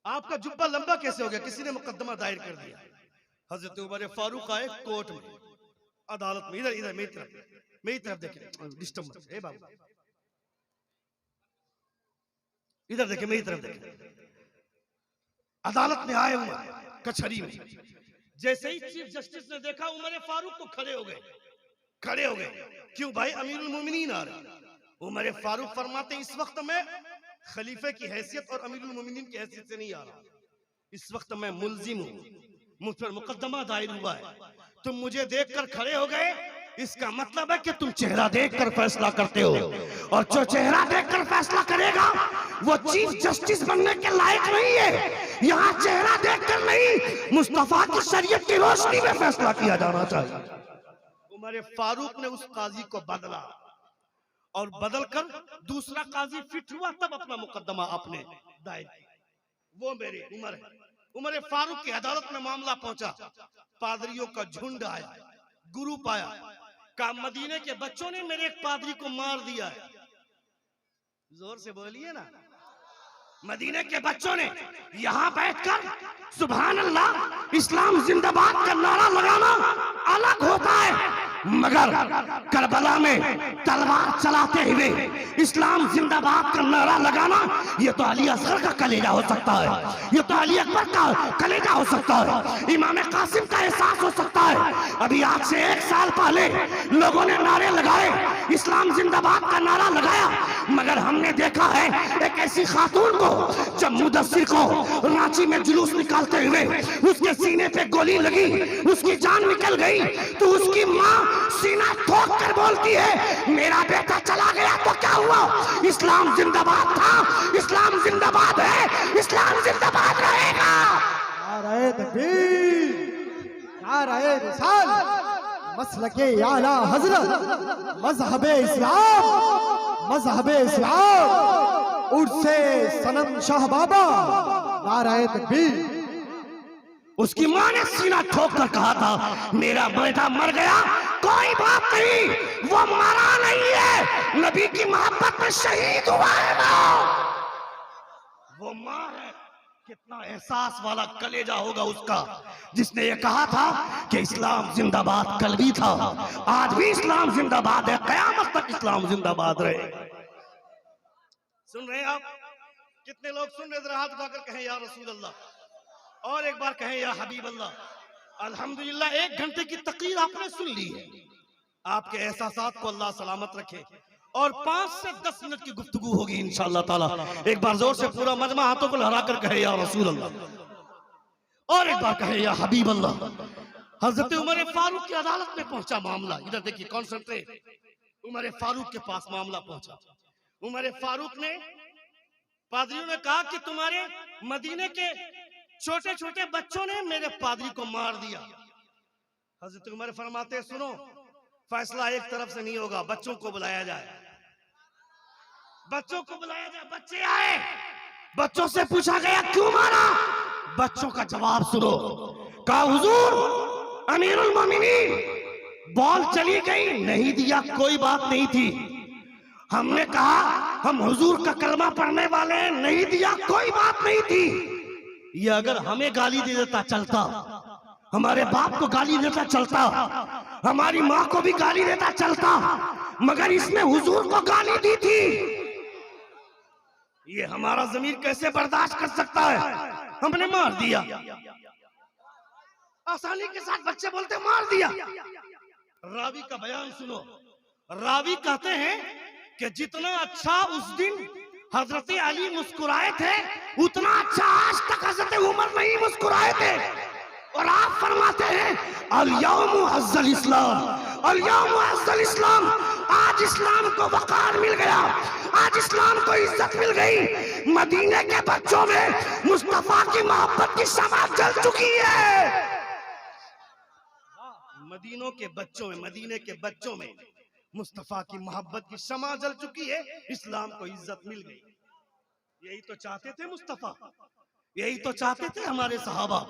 Speaker 1: आपका जुब्बा लंबा कैसे हो गया, किसी ने मुकदमा दायर कर दिया। हजरत उमर फारूक आए कोर्ट में, अदालत में। इधर इधर मेरी तरफ देखें, डिस्टर्ब मत करिए बाबू, इधर देखें, मेरी तरफ देखें। अदालत में आए हुए कचहरी में जैसे ही चीफ जस्टिस ने देखा उमर फारूक को खड़े हो गए। क्यों भाई, अमीरुल मोमिनीन आ रहे। उमर फारूक फरमाते इस वक्त मैं खलीफे की हैसियत और अमीरुल मोमिनीन की हैसियत से नहीं आ रहा, इस वक्त मैं मुल्जिम हूँ, मुझ पर मुकदमा दायर हुआ है, तुम मुझे देखकर खड़े हो गए, इसका मतलब है कि तुम चेहरा देखकर फैसला करते हो, और जो चेहरा देखकर फैसला करेगा वो चीफ जस्टिस बनने के लायक नहीं है। यहाँ चेहरा देखकर नहीं, मुस्तफा की शरीयत की रोशनी में फैसला किया जाना चाहिए। उमर फारूक ने उस काजी को बदला और बदलकर दूसरा काजी फिट हुआ, तब अपना मुकदमा आपने दायर किया। वो मेरे उमर फारूक की अदालत में मामला पहुंचा। पादरियों का झुंड आया, ग्रुप आया, कहा मदीने के बच्चों ने मेरे एक पादरी को मार दिया है। जोर से बोलिए ना। मदीने के बच्चों ने यहाँ बैठकर सुभान अल्लाह इस्लाम जिंदाबाद का नारा लगाना अलग होता है, मगर करबला में तलवार चलाते हुए इस्लाम जिंदाबाद का नारा लगाना, ये तो अली असगर का कलेजा हो सकता है, ये तो अली अकबर का कलेजा हो सकता है, इमाम कासिम का एहसास हो सकता है। अभी आज से 1 साल पहले लोगों ने नारे लगाए, इस्लाम जिंदाबाद का नारा लगाया, मगर हमने देखा है एक ऐसी खातून को जब मुदस्सिर को रांची में जुलूस निकालते हुए उसके सीने पे गोली लगी, उसकी जान निकल गई, तो उसकी माँ सीना ठोक कर बोलती है मेरा बेटा चला गया तो क्या हुआ, इस्लाम जिंदाबाद था, इस्लाम जिंदाबाद है, इस्लाम जिंदाबाद रहेगा।
Speaker 2: नारे तकबीर, नारे रिसालत, मसलके आला हजरत, मजहबे इस्लाम, मजहबे इस्लाम, उर्से सनम शाह बाबा, नारे तकबीर।
Speaker 1: उसकी मां ने सीना ठोक कर कहा था मेरा बेटा मर गया, कोई बात नहीं, वो मरा नहीं है, नबी की मोहब्बत में शहीद हुआ है वो मां है। कितना एहसास वाला कलेजा होगा उसका जिसने ये कहा था कि इस्लाम जिंदाबाद कल भी था, आज भी इस्लाम जिंदाबाद है, कयामत तक इस्लाम जिंदाबाद रहे। सुन रहे हैं आप? कितने लोग सुन रहे? जरा हाथ उठाकर कहें या रसूल अल्लाह, और एक बार कहें या हबीब अल्लाह। अल्हम्दुलिल्लाह 1 घंटे की तकरीर आपने सुन ली है। आपके एहसासात को अल्लाह सलामत रखे, और 5 से 10 मिनट की गुफ्तगू होगी इंशाअल्लाह ताला। एक बार जोर से पूरा मजमा हाथों को लहराकर कहे या रसूल अल्लाह, और एक बार कहे या हबीब अल्लाह। हजरत उमर फारूक की अदालत में पहुंचा मामला, इधर देखिए कॉन्सेंट्रेट। उमर फारूक के पास मामला पहुंचा। उमर फारूक ने, पादरियों ने कहा कि तुम्हारे मदीने के छोटे छोटे बच्चों ने मेरे पादरी को मार दिया। हजरत उमर फरमाते सुनो, फैसला एक तरफ से नहीं होगा, बच्चों को बुलाया जाए, बच्चों को बुलाया जाए। बच्चे आए, बच्चों से पूछा गया क्यों मारा, बच्चों का जवाब सुनो। कहा हुजूर अमीरुल मोमिनीन, बॉल चली गई, नहीं दिया, कोई बात नहीं थी, हमने कहा हम हुजूर का कलमा पढ़ने वाले हैं, नहीं दिया, कोई बात नहीं थी। ये अगर हमें गाली दे देता चलता, हमारे बाप को गाली देता चलता, हमारी माँ को भी गाली देता चलता, मगर इसने हुजूर को गाली दी थी। ये हमारा ज़मीर कैसे बर्दाश्त कर सकता है, हमने मार दिया। आसानी के साथ बच्चे बोलते मार दिया। रावी का बयान सुनो। रावी कहते हैं कि जितना अच्छा उस दिन हजरत अली मुस्कुराए थे, उतना अच्छा आज तक हजरत उमर नहीं मुस्कुराए थे। और आप फरमाते हैं अल-यौम अज़्ज़ल इस्लाम, अल-यौम अज़्ज़ल इस्लाम, आज इस्लाम को वक़ार मिल गया, आज इस्लाम को इज्जत मिल गई। मदीने के बच्चों में मुस्तफा की मोहब्बत की शमा जल चुकी है। मदीनों के बच्चों में, मदीने के बच्चों में मुस्तफा की मोहब्बत की शमा जल चुकी है, इस्लाम को इज्जत मिल गई। यही तो चाहते थे मुस्तफा, यही तो चाहते थे हमारे सहाबा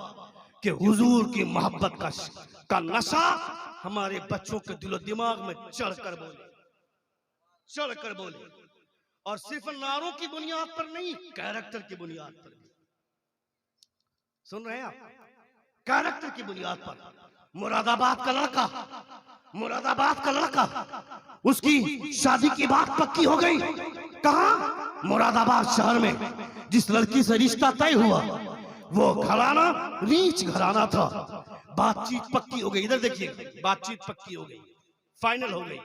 Speaker 1: कि हुजूर की मोहब्बत का नशा हमारे बच्चों के दिलो दिमाग में चढ़कर बोले, चढ़कर बोले। और सिर्फ नारों की बुनियाद पर नहीं, कैरेक्टर की बुनियाद पर भी। सुन रहे हैं आप? कैरेक्टर की बुनियाद पर। मुरादाबाद का लड़का, मुरादाबाद का लड़का, उसकी शादी की बात पक्की हो गई। कहाँ? मुरादाबाद शहर में। जिस लड़की से रिश्ता तय हुआ वो घराना रीच घराना था। बातचीत पक्की हो गई। इधर देखिए, बातचीत पक्की हो गई, फाइनल हो गई।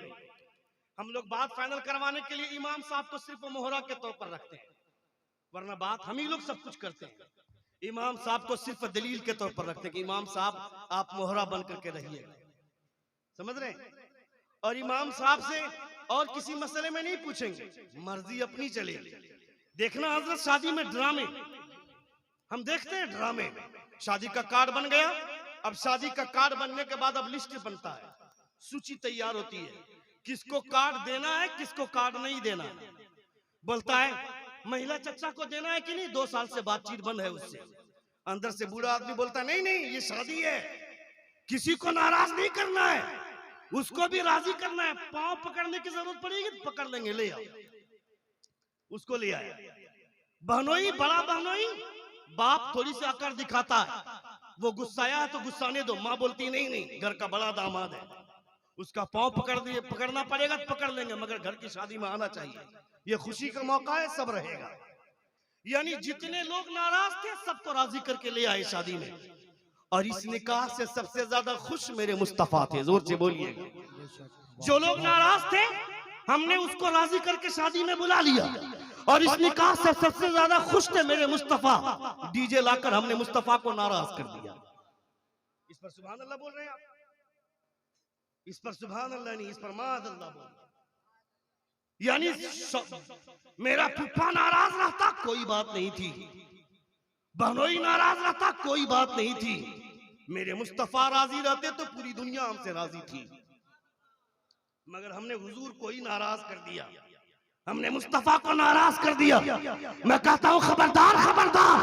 Speaker 1: हम लोग बात फाइनल करवाने के लिए इमाम साहब को सिर्फ मोहरा के तौर पर रखते हैं, वरना बात हम ही लोग सब कुछ करते हैं। इमाम साहब को सिर्फ दलील के तौर पर रखते हैं कि इमाम साहब आप मोहरा बन करके रहिए, समझ रहे हैं। और इमाम साहब से और किसी मसले में नहीं पूछेंगे, मर्जी अपनी चलेगी। देखना हजरत शादी में ड्रामे हम देखते हैं, ड्रामे। शादी का कार्ड बन गया, अब शादी का कार्ड बनने के बाद अब लिस्ट बनता है, सूची तैयार होती है, किसको कार्ड देना है, किसको कार्ड नहीं देना है। बोलता है महिला चचा को देना है कि नहीं, 2 साल से बातचीत बंद है उससे। अंदर से बूढ़ा आदमी बोलता है नहीं नहीं ये शादी है, किसी को नाराज नहीं करना है, उसको भी राजी करना है। पांव पकड़ने की जरूरत पड़ेगी तो पकड़ लेंगे, ले आओ, उसको ले आया। बहनोई, बड़ा बहनोई, बाप थोड़ी सी अकड़ दिखाता है, वो गुस्साया है तो गुस्साने दो। माँ बोलती नहीं नहीं घर का बड़ा दामाद है, उसका पांव पकड़ना पड़ेगा तो पकड़ लेंगे, मगर घर की शादी में आना चाहिए, ये खुशी का मौका है, सब रहेगा। यानी जितने लोग नाराज थे सबको राजी करके ले आए शादी में। और इस निकाह से सबसे ज्यादा खुश मेरे मुस्तफा थे, जोर से बोलिएगा। जो लोग नाराज थे हमने उसको राजी करके शादी में बुला लिया, और इस निकाह से सबसे ज्यादा खुश थे मेरे मुस्तफा। डीजे लाकर हमने मुस्तफा को नाराज कर दिया। इस पर सुभान अल्लाह बोल रहे हैं आप, इस पर सुभान अल्लाह नहीं, इस पर माद अल्लाह बोल। यानी मेरा फूफा नाराज रहता कोई बात नहीं थी, बहनोई नाराज रहता कोई बात नहीं थी, मेरे मुस्तफा राजी रहते तो पूरी दुनिया हमसे राजी थी। मगर हमने हुजूर को ही नाराज कर दिया, हमने मुस्तफा को नाराज कर दिया। मैं कहता हूं खबरदार खबरदार,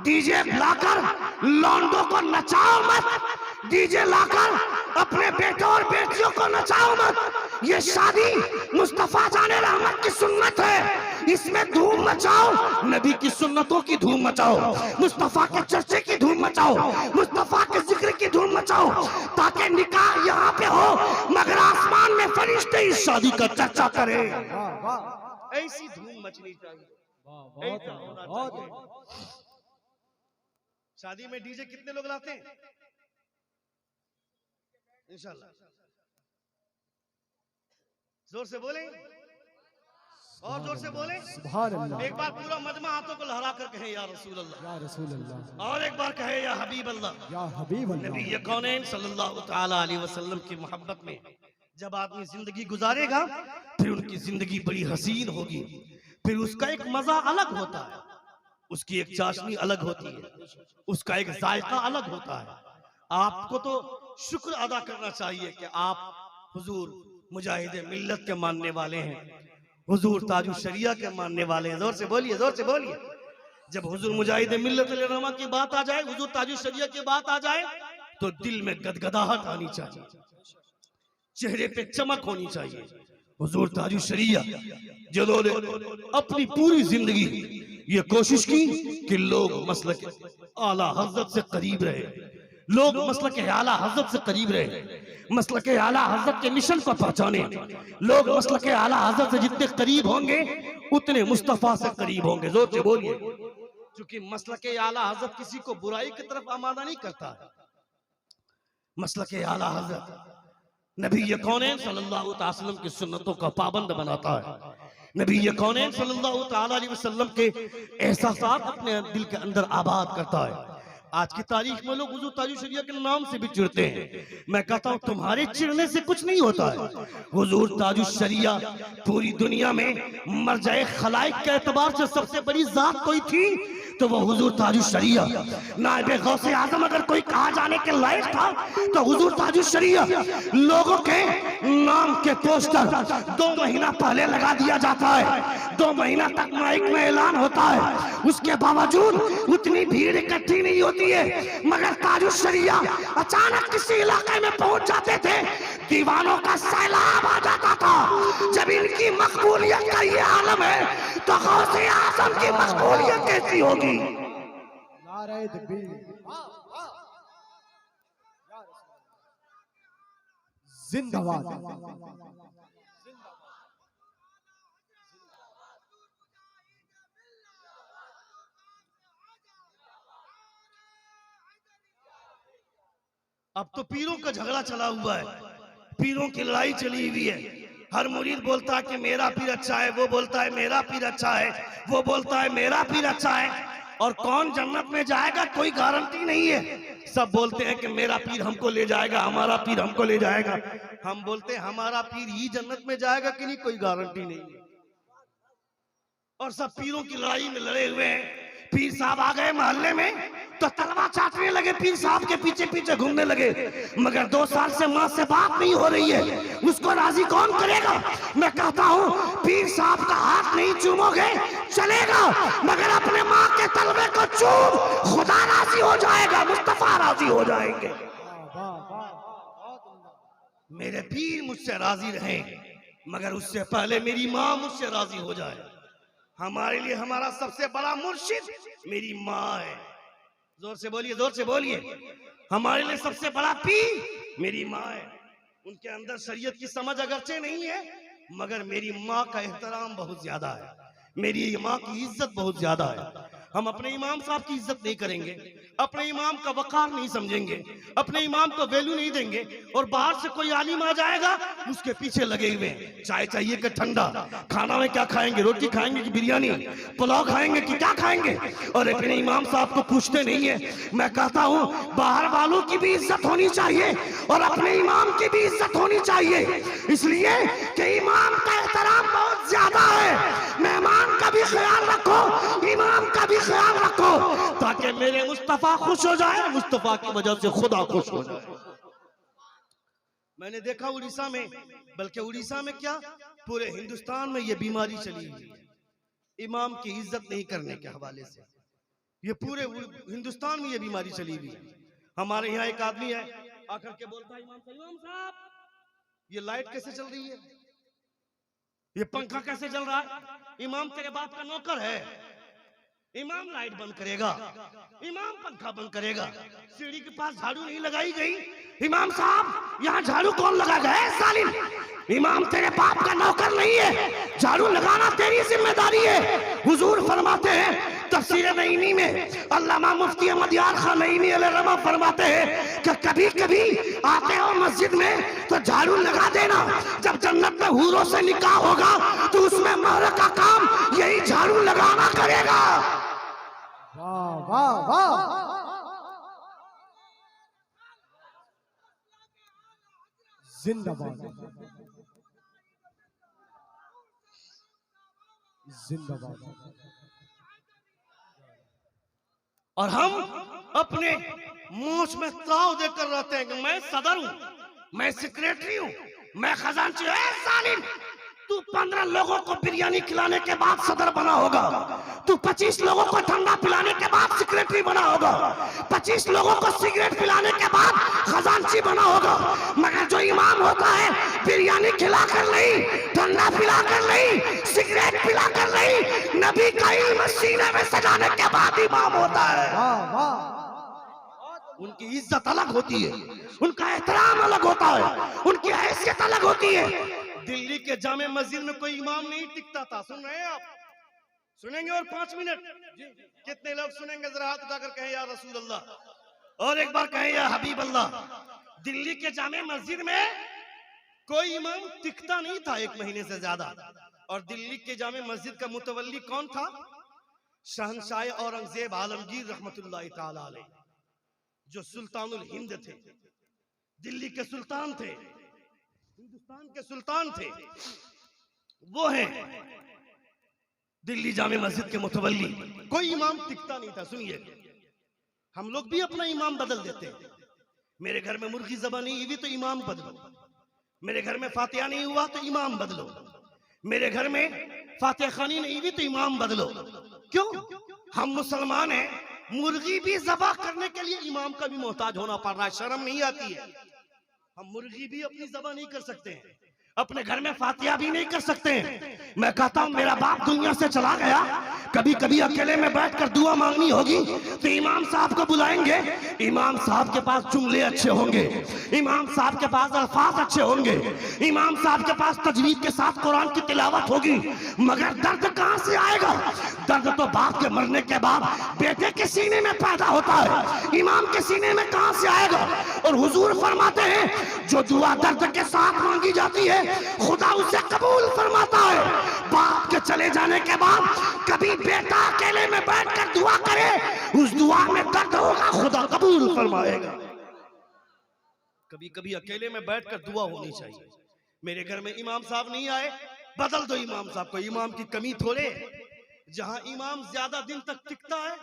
Speaker 1: डीजे लाकर लौंडों को नचाओ मत, डीजे लाकर अपने बेटों और बेटियों को नचाओ मत। ये शादी मुस्तफा जाने रहमत की सुन्नत है, इसमें धूम मचाओ, नबी की सुन्नतों की धूम मचाओ, मुस्तफा के चर्चे की धूम मचाओ, मुस्तफा के जिक्र की धूम मचाओ, ताकि निकाह यहाँ पे हो मगर आसमान में फरिश्ते इस शादी का चर्चा करें। ऐसी धूम मचनी चाहिए, ऐसा होना चाहिए। शादी में डीजे कितने लोग लाते हैं इंशाल्लाह, जोर से बोले और जोर से बोले
Speaker 2: सुभान अल्लाह।
Speaker 1: एक बार पूरा मजमा हाथों को लहरा कर कहें या रसूल अल्लाह,
Speaker 2: या रसूल अल्लाह,
Speaker 1: और एक बार कहे या हबीब अल्लाह।
Speaker 2: या हबीब अल्लाह।
Speaker 1: नबी कौनैन सल्लल्लाहु ताला अलैहि वसल्लम की मोहब्बत में जब आदमी जिंदगी गुजारेगा फिर उनकी जिंदगी बड़ी हसीन होगी, फिर उसका एक मजा अलग होता है, उसकी एक चाशनी अलग होती है, उसका एक जायका अलग होता है। आपको तो शुक्र अदा करना चाहिए कि आप हुजूर मुजाहिद मिल्लत के मानने वाले हैं, हुजूर ताजु शरिया के मानने वाले हैं। जोर से बोलिए, जोर से बोलिए। जब हुजूर मुजाहिद मिल्लत रहमा की बात आ जाए, हुजूर ताजु शरिया की बात आ जाए तो दिल में गदगदाहट आनी चाहिए, चेहरे पे चमक होनी चाहिए। हुजूर ताजु शरिया जिन्होंने अपनी पूरी जिंदगी ये कोशिश की कि लोग मसलक आला हजरत से करीब रहे, लोग मसलक आला हजरत से करीब रहे, मसलक आला हजरत के मिशन को पहचाने। लोग मसलक आला हजरत से जितने करीब होंगे उतने मुस्तफा से करीब होंगे। जोर से बोलिए। क्योंकि मसलक आला हजरत किसी को बुराई की तरफ आमादा नहीं करता है, मसलक आला हजरत नबी कौनैन सल्लल्लाहु अलैहि वसल्लम की सुन्नतों का पाबंद बनाता है, नबी कौनैन सल्लल्लाहु अलैहि वसल्लम के एहसासात अपने दिल के अंदर आबाद करता है। आज की तारीख में लोग हुजूर ताजु शरिया के नाम से भी चिढ़ते हैं, मैं कहता हूं तुम्हारे चिढ़ने से कुछ नहीं होता है। हुजूर ताजु शरिया पूरी दुनिया में मरजाए खलाइक के एतबार से सबसे बड़ी जात कोई थी तो वो हुजूर ताजु शरिया। नाइबे गौसे आजम अगर कोई कहा जाने के लायक था तो हुजूर ताजु शरिया। लोगों के नाम के पोस्टर 2 महीना पहले लगा दिया जाता है, 2 महीना तक माइक में ऐलान होता है, उसके बावजूद उतनी भीड़ इकट्ठी नहीं होती है। मगर ताजु शरिया अचानक किसी इलाके में पहुंच जाते थे, दीवानों का सैलाब आ जाता था। जब इनकी मकबूलियत का ये आलम है तो गौसे आजम की मकबूलियत कैसी होगी?
Speaker 2: नारे तकबीर, जिंदाबाद।
Speaker 1: अब तो पीरों का झगड़ा चला हुआ है, पीरों की लड़ाई चली हुई है। हर मुरीद बोलता है कि मेरा पीर अच्छा है, वो बोलता है मेरा पीर अच्छा है, वो बोलता है मेरा पीर अच्छा है। और कौन जन्नत में जाएगा कोई गारंटी नहीं है। सब बोलते हैं कि मेरा पीर हमको ले जाएगा, हमारा पीर हमको ले जाएगा। हम बोलते हैं हमारा पीर ही जन्नत में जाएगा कि नहीं, कोई गारंटी नहीं है। और सब पीरों की लड़ाई में लड़े हुए हैं। पीर साहब आ गए मोहल्ले में तो तलवार चाटने लगे, पीर साहब के पीछे पीछे घूमने लगे। मगर 2 साल से माँ से बात नहीं हो रही है, उसको राजी कौन करेगा। मैं कहता हूँ पीर साहब का हाथ नहीं चूमोगे चलेगा, मगर अपने माँ के तलवे को चूम, खुदा राजी हो जाएगा, मुस्तफा राजी हो जाएंगे। मेरे पीर मुझसे राजी रहे, मगर उससे पहले मेरी माँ मुझसे राजी हो जाए। हमारे लिए हमारा सबसे बड़ा मुर्शिद मेरी माँ है। जोर से बोलिए, जोर से बोलिए। हमारे लिए सबसे बड़ा पीर मेरी माँ है। उनके अंदर शरीयत की समझ अगरचे नहीं है, मगर मेरी माँ का एहतराम बहुत ज्यादा है, मेरी माँ की इज्जत बहुत ज्यादा है। हम अपने इमाम साहब की इज्जत नहीं करेंगे, अपने इमाम का वकार नहीं समझेंगे, अपने इमाम को वैल्यू नहीं देंगे। और बाहर से कोई आलिम आ जाएगा उसके पीछे लगे हुए, चाय चाहिए कि ठंडा, खाना में क्या खाएंगे, रोटी खाएंगे कि बिरयानी, पुलाव खाएंगे कि क्या खाएंगे, और अपने इमाम साहब को पूछते नहीं है। मैं कहता हूँ बाहर वालों की भी इज्जत होनी चाहिए और अपने इमाम की भी इज्जत होनी चाहिए, इसलिए कि इमाम का एहतराम बहुत ज्यादा है। मेहमान का भी ख्याल रखो, इमाम का भी ख्याल रखो, ताकि मेरे मुस्तफा खुश हो जाए, मुस्तफा की वजह से खुदा खुश हो जाए। मैंने देखा उड़ीसा में, बल्कि उड़ीसा में क्या पूरे हिंदुस्तान में ये बीमारी चली हुई, इमाम की इज्जत नहीं करने के हवाले से। ये पूरे हिंदुस्तान में ये बीमारी चली हुई। हमारे यहाँ एक आदमी है, आकर के बोलता है इमाम साहब ये लाइट कैसे चल रही है, ये पंखा कैसे चल रहा है। इमाम तेरे बाप का नौकर है, इमाम लाइट बंद करेगा, इमाम पंखा बंद करेगा, सीढ़ी के पास झाड़ू नहीं लगाई गई। इमाम साहब यहाँ झाड़ू कौन लगाएगा है सालिम, इमाम तेरे बाप का नौकर नहीं है, झाड़ू लगाना तेरी जिम्मेदारी है। हुजूर फरमाते हैं तफसीर नईमी में, अल्लामा मुफ्ती अहमद यार खान नईमी अलैहिर्रहमा फरमाते हैं कि कभी कभी आते हो मस्जिद में तो झाड़ू लगा देना, जब जन्नत में हूरों से निकाह होगा तो उसमें महर का काम यही झाड़ू लगाना करेगा।
Speaker 2: वाह वाह वाह, जिंदाबाद जिंदाबाद।
Speaker 1: और हम अपने मूछ में त्राव देकर रहते हैं कि मैं सदर हूं, मैं सेक्रेटरी हूं, मैं खजांची हूं। सालिम तू 15 लोगों को बिरयानी खिलाने के बाद सदर बना होगा, तू 25 लोगों को ठंडा पिलाने के बाद सेक्रेटरी बना होगा, 25 लोगों को सिगरेट पिलाने के बाद खजांची बना होगा, मगर जो इमाम होता है बिरयानी खिलाकर नहीं, ठंडा पिलाकर नहीं, सिगरेट पिलाकर नहीं, नबी का इल्म सीने में सजाने के बाद इमाम होता है।
Speaker 2: वाह वाह,
Speaker 1: उनकी इज्जत अलग होती है, उनका एहतराम अलग होता है, उनकी हैसियत अलग होती है। दिल्ली के जामे मस्जिद में कोई इमाम नहीं टिकता था, सुन रहे हैं आप, सुनेंगे और 5 मिनट कितने लोग सुनेंगे, जरा हाथ उठाकर कहें या रसूल अल्लाह, और एक बार कहें या हबीब अल्लाह। दिल्ली के जामे मस्जिद में कोई इमाम टिकता नहीं था 1 महीने से ज्यादा। और दिल्ली के जामे मस्जिद का मुतवल्ली कौन था, शहंशाह औरंगजेब आलमगीर रहमतुल्लाह ताला अलैह, जो सुल्तानुल हिंद थे, दिल्ली के सुल्तान थे, हिंदुस्तान के सुल्तान थे, वो हैं दिल्ली जामे मस्जिद के मुतवल्ली। कोई इमाम टिकता नहीं था। सुनिए, हम लोग भी अपना इमाम बदल देते हैं। मेरे घर में मुर्गी ज़बा नहीं हुई तो इमाम बदलो, मेरे घर में फातिहा नहीं हुआ तो इमाम बदलो, मेरे घर में फातिहा खानी नहीं हुई तो इमाम बदलो। क्यों? हम मुसलमान हैं, मुर्गी भी ज़बा करने के लिए इमाम का भी मोहताज होना पड़ रहा है। शर्म नहीं आती है? हम मुर्गी भी अपनी ज़बा नहीं कर सकते हैं, अपने घर में फातिहा भी नहीं कर सकते हैं। मैं कहता हूं मेरा बाप दुनिया से चला गया, कभी कभी अकेले में बैठकर दुआ मांगनी होगी तो इमाम साहब को बुलाएंगे। इमाम साहब के पास जुमले अच्छे होंगे, इमाम साहब के पास अल्फाज अच्छे होंगे, इमाम साहब के पास तजवीद के साथ कुरान की तिलावत होगी। मगर दर्द कहां से आएगा? दर्द तो बाप के मरने के बाद बेटे के सीने में पैदा होता है, इमाम के सीने में कहां से आएगा? और हुजूर फरमाते हैं जो दुआ दर्द के साथ मांगी जाती है खुदा उसे कबूल फरमाता है। बाप के चले जाने के बाद कभी बेटा अकेले में बैठकर दुआ करे, उस दुआ में दर्द होगा, खुदा कबूल फरमाएगा। कभी कभी अकेले में बैठकर दुआ होनी चाहिए। मेरे घर में इमाम साहब नहीं आए, बदल दो इमाम साहब को। इमाम की कमी थोड़े, जहां इमाम ज्यादा दिन तक टिकता है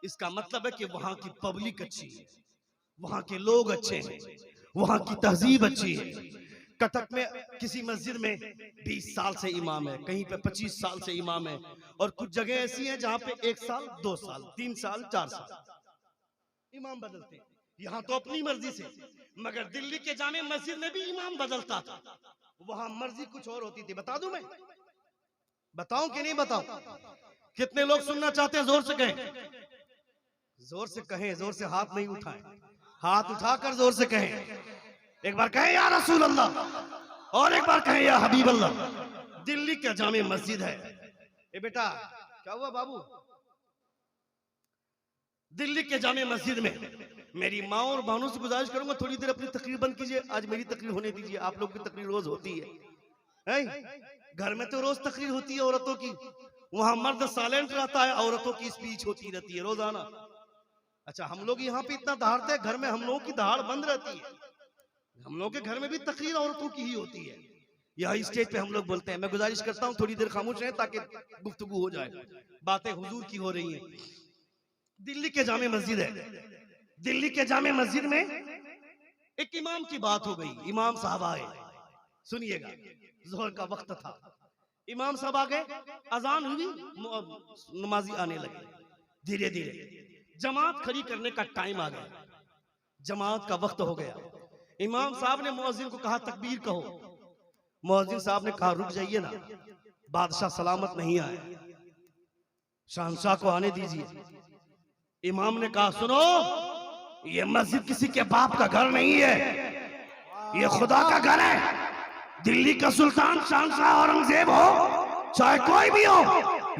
Speaker 1: इसका मतलब है कि वहां की पब्लिक अच्छी है, वहां के लोग अच्छे हैं, वहां की तहजीब अच्छी है। कटक में किसी मस्जिद में 20 साल से इमाम है, कहीं पे 25 साल से इमाम है, और कुछ जगह ऐसी हैं जहां पे 1 साल 2 साल 3 साल 4 साल इमाम बदलते हैं। यहाँ तो अपनी मर्जी से, मगर दिल्ली के जामे मस्जिद में भी इमाम बदलता था, वहां मर्जी कुछ और होती थी। बता दूं मैं, बताऊं कि नहीं बताऊं? कितने लोग सुनना चाहते हैं? जोर से कहें, जोर से कहें, जोर से हाथ नहीं उठाएं, हाथ उठाकर जोर से कहें। एक बार कहें या रसूल अल्लाह, और एक बार कहें या हबीब अल्लाह। दिल्ली का जामे मस्जिद है। ए बेटा क्या हुआ बाबू? दिल्ली के जामे मस्जिद में मेरी माँ और बहनों से गुजारिश करूंगा थोड़ी देर अपनी तकरीर बंद कीजिए। आज मेरी तकरीर होने दीजिए, आप लोग की तकरीर रोज होती है। घर में तो रोज तकरीर होती है औरतों की, वहां मर्द साइलेंट रहता है, औरतों की स्पीच होती रहती है रोजाना। अच्छा, हम लोग यहाँ पे इतना दहाड़ते हैं, घर में हम लोगों की दहाड़ बंद रहती है। हम लोग के घर में भी तकरीर औरतों की ही होती है। यहाँ स्टेज पे हम लोग बोलते हैं। मैं गुजारिश करता हूँ थोड़ी देर खामोश रहें ताकि गुफ्तगू हो जाए, बातें हुजूर की हो रही हैं। दिल्ली के जामे मस्जिद है, दिल्ली के जामे मस्जिद में एक इमाम की बात हो गई। इमाम साहब आए, सुनिएगा, जोहर का वक्त था, इमाम साहब आ गए, अजान हुई, नमाजी आने लगे। धीरे धीरे जमात खड़ी करने का टाइम आ गया, जमात का वक्त हो गया। इमाम साहब ने मुअज्जिन को कहा तकबीर कहो। मुअज्जिन साहब ने कहा रुक जाइए ना, बादशाह सलामत नहीं आए, शहंशाह को आने दीजिए। इमाम ने कहा सुनो, ये मस्जिद किसी के बाप का घर नहीं है, ये खुदा का घर है। दिल्ली का सुल्तान शहंशाह औरंगजेब हो, चाहे कोई भी हो,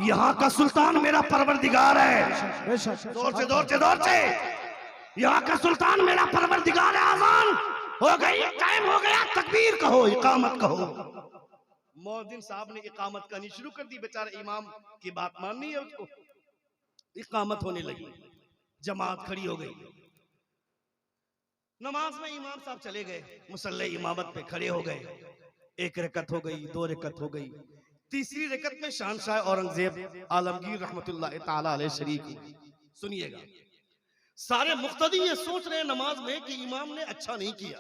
Speaker 1: यहाँ का सुल्तान मेरा परवरदिगार है। जोर से जोर से जोर से, यहाँ का सुल्तान मेरा परवरदिगार है। आजान हो गई, टाइम हो गया, तकबीर कहो, इकामत कहो। मुअज्जिन साहब ने इकामत करनी शुरू कर दी। बेचारे इमाम की बात माननी है उसको। इकामत होने लगी, जमात खड़ी हो गई। नमाज में इमाम साहब चले गए, मुसल्ले इमामत पे खड़े हो गए। 1 रकत हो गई, 2 रकत हो गई, तीसरी रकत में शहंशाह औरंगजेब आलमगीर रहमतुल्लाह ताला अलैह शरीक हुए। सुनिएगा, सारे मुक्तदी ये सोच रहे हैं नमाज में कि इमाम ने अच्छा नहीं किया,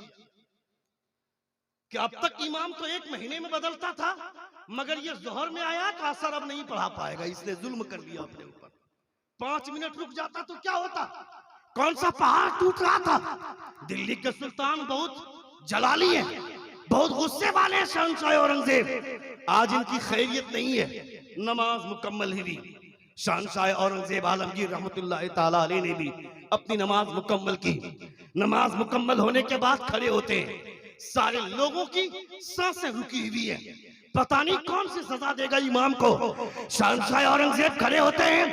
Speaker 1: कि अब तक इमाम तो 1 महीने में बदलता था, मगर ये जोहर में आया तो असर अब नहीं पढ़ा पाएगा, इसने जुल्म कर दिया अपने ऊपर। 5 मिनट रुक जाता तो क्या होता? कौन सा पहाड़ टूट रहा था? दिल्ली के सुल्तान बहुत जलाली हैं, बहुत गुस्से वाले हैं शहंशाह औरंगजेब। आज इनकी खैरियत नहीं है। नमाज मुकम्मल हुई, शहंशाह औरंगजेब आलमगीर रहमतुल्लाह ताला अलैह ने भी अपनी नमाज मुकम्मल की। नमाज मुकम्मल होने के बाद खड़े होते हैं, सारे लोगों की सांसें रुकी हुई है, पता नहीं कौन सी सजा देगा इमाम को। शहंशाह औरंगजेब खड़े होते हैं,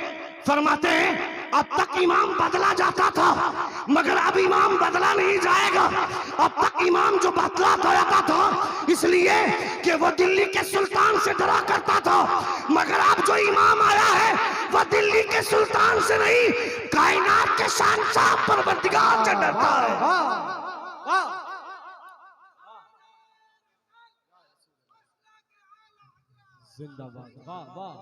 Speaker 1: फरमाते हैं अब तक इमाम बदला जाता था, मगर अब इमाम बदला नहीं जाएगा। अब तक इमाम जो बदला जाता था इसलिए कि वो दिल्ली के सुल्तान से डरा करता था, मगर अब जो इमाम आया है वो दिल्ली के सुल्तान से नहीं, कायनात के शहंशाह परवरदिगार से डरता है।
Speaker 2: जिंदाबाद, वाह वाह,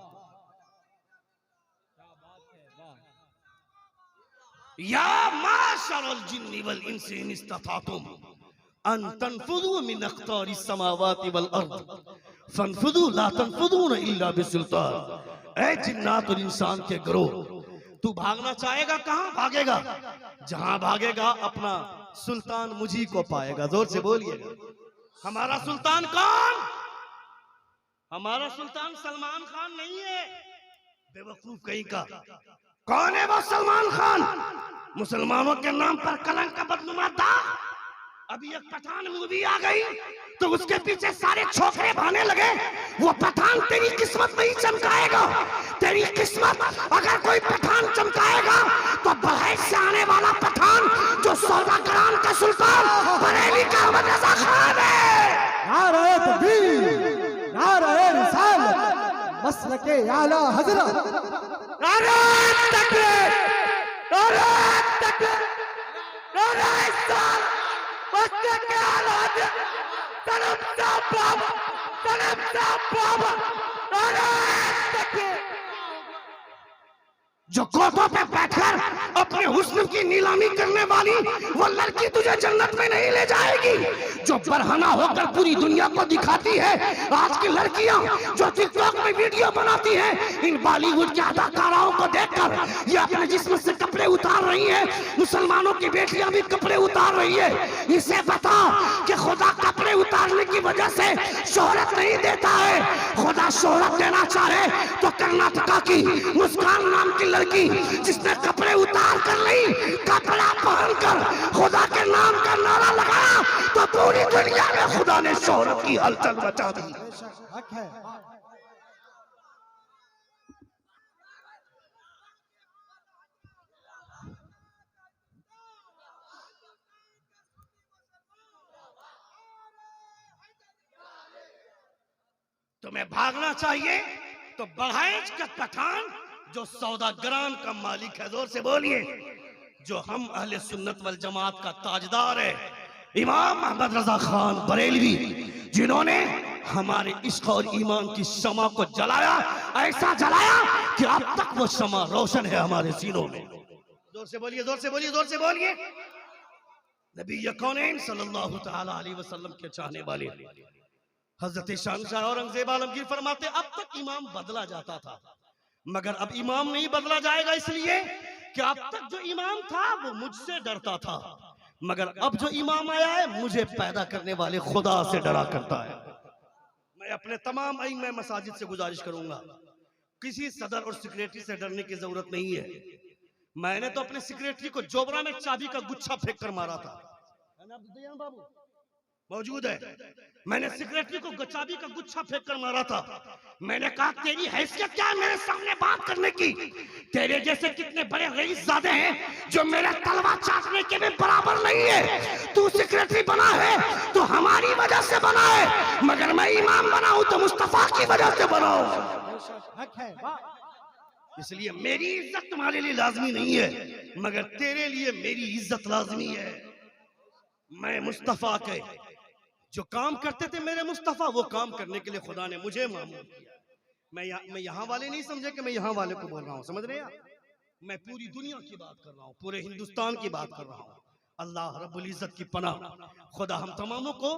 Speaker 1: या माशरल जिन्नि वल इंसी इन इस्तताअतुम अन तनफुदू मिन अक़तारिस समावाति वल अर्द फनफुदू ला तनफुदून इल्ला बिसुल्तान। ऐ जिन्नात और इंसान के गिरोह, तू भागना चाहेगा कहां भागेगा? जहां भागेगा अपना सुल्तान मुझी को पाएगा। जोर से बोलिएगा, हमारा सुल्तान कौन? हमारा सुल्तान सलमान खान नहीं है, बेवकूफ कहीं का। कौन है वो सलमान खान? मुसलमानों के नाम पर कलंक का बदनुमा था। अभी एक पठान मूवी आ गई तो उसके पीछे सारे छोकरे भाने लगे। वो पठान तेरी किस्मत नहीं चमकाएगा। तेरी किस्मत अगर कोई पठान चमकाएगा तो बहैर से आने वाला पठान जो सौदागरान का सुल्तान बरेली का अहमद रजा खान है।
Speaker 2: नारे तकबीर, नारे रिसालत, मसलके आला हजरत।
Speaker 1: नारे तकबीर, नारे तकबीर, नारे रिसालत, मसलके आला हजरत। तरफ बाबा, तरफ बाबा, नारे तकबीर। जो कोठों पे बैठकर अपने हुस्न की नीलामी करने वाली वो लड़की तुझे जन्नत में नहीं ले जाएगी। जो बरहना होकर पूरी दुनिया को दिखाती है। आज की लड़कियां जो टिकटॉक में वीडियो बनाती हैं, इन बॉलीवुड के अदाकाराओं को देखकर ये अपने जिस्म से कपड़े उतार रही हैं। मुसलमानों की बेटियां भी कपड़े उतार रही है। इसे बता कि खुदा कपड़े उतारने की वजह से शोहरत नहीं देता है। खुदा शोहरत देना चाहे तो कर्नाटका की मुस्कान नाम की लड़की जिसने कपड़े उतार कर नहीं, कपड़ा पहनकर खुदा के नाम का नारा लगाया तो पूरी दुनिया में खुदा ने शोहरत की हलचल मचा दी।
Speaker 2: हक है।
Speaker 1: तुम्हें भागना चाहिए तो बहैज का पठान जो सौदागरान का मालिक है, जोर से बोलिए, जो हम अहले सुन्नत वल जमात का ताजदार है, इमाम अहमद रजा खान बरेलवी, जिन्होंने हमारे इश्क और ईमान की शमा को जलाया, ऐसा जलाया कि अब तक वो शमा रोशन है हमारे सीनों में। जोर से बोलिए, जोर से बोलिए, जोर से बोलिए। नबी कौनैन सल्लल्लाहु तआला अलैहि वसल्लम के चाहने वाले हजरत शहंशाह औरंगजेब आलमगीर फरमाते, अब तक इमाम बदला जाता था मगर अब इमाम नहीं बदला जाएगा, इसलिए कि अब तक जो इमाम था वो मुझसे डरता था मगर अब जो इमाम आया है मुझे पैदा करने वाले खुदा से डरा करता है। मैं अपने तमाम अइम्मा मसाजिद से गुजारिश करूंगा, किसी सदर और सेक्रेटरी से डरने की जरूरत नहीं है। मैंने तो अपने सेक्रेटरी को जोबरा में चाबी का गुच्छा फेंक कर मारा था, बाबू मौजूद है। मैंने सेक्रेटरी को चाबी का गुच्छा फेंक कर मारा था। मैंने कहा तेरी हैसियत क्या है मेरे सामने बात करने की? तेरे जैसे कितने बड़े रईस ज़ादे हैं जो मेरा तलवा चाटने के भी बराबर नहीं है। तू सेक्रेटरी बना है तो हमारी वजह से बना है, मगर मैं इमाम बना हूं तो मुस्तफा की वजह से बना हूं।
Speaker 2: हक है। वाह।
Speaker 1: इसलिए मेरी इज्जत तुम्हारे लिए लाजमी नहीं है मगर तेरे लिए मेरी इज्जत लाजमी है। मैं मुस्तफा के जो काम करते थे मेरे मुस्तफा, वो काम करने के लिए खुदा ने मुझे मामूल किया। मैं यहाँ वाले नहीं समझे कि मैं यहाँ वाले को बोल रहा हूँ, समझ रहे हैं आप? मैं पूरी दुनिया की बात कर रहा हूँ, पूरे हिंदुस्तान की बात कर रहा हूँ। अल्लाह रब्बुल इज्जत की पनाह खुदा हम तमामों को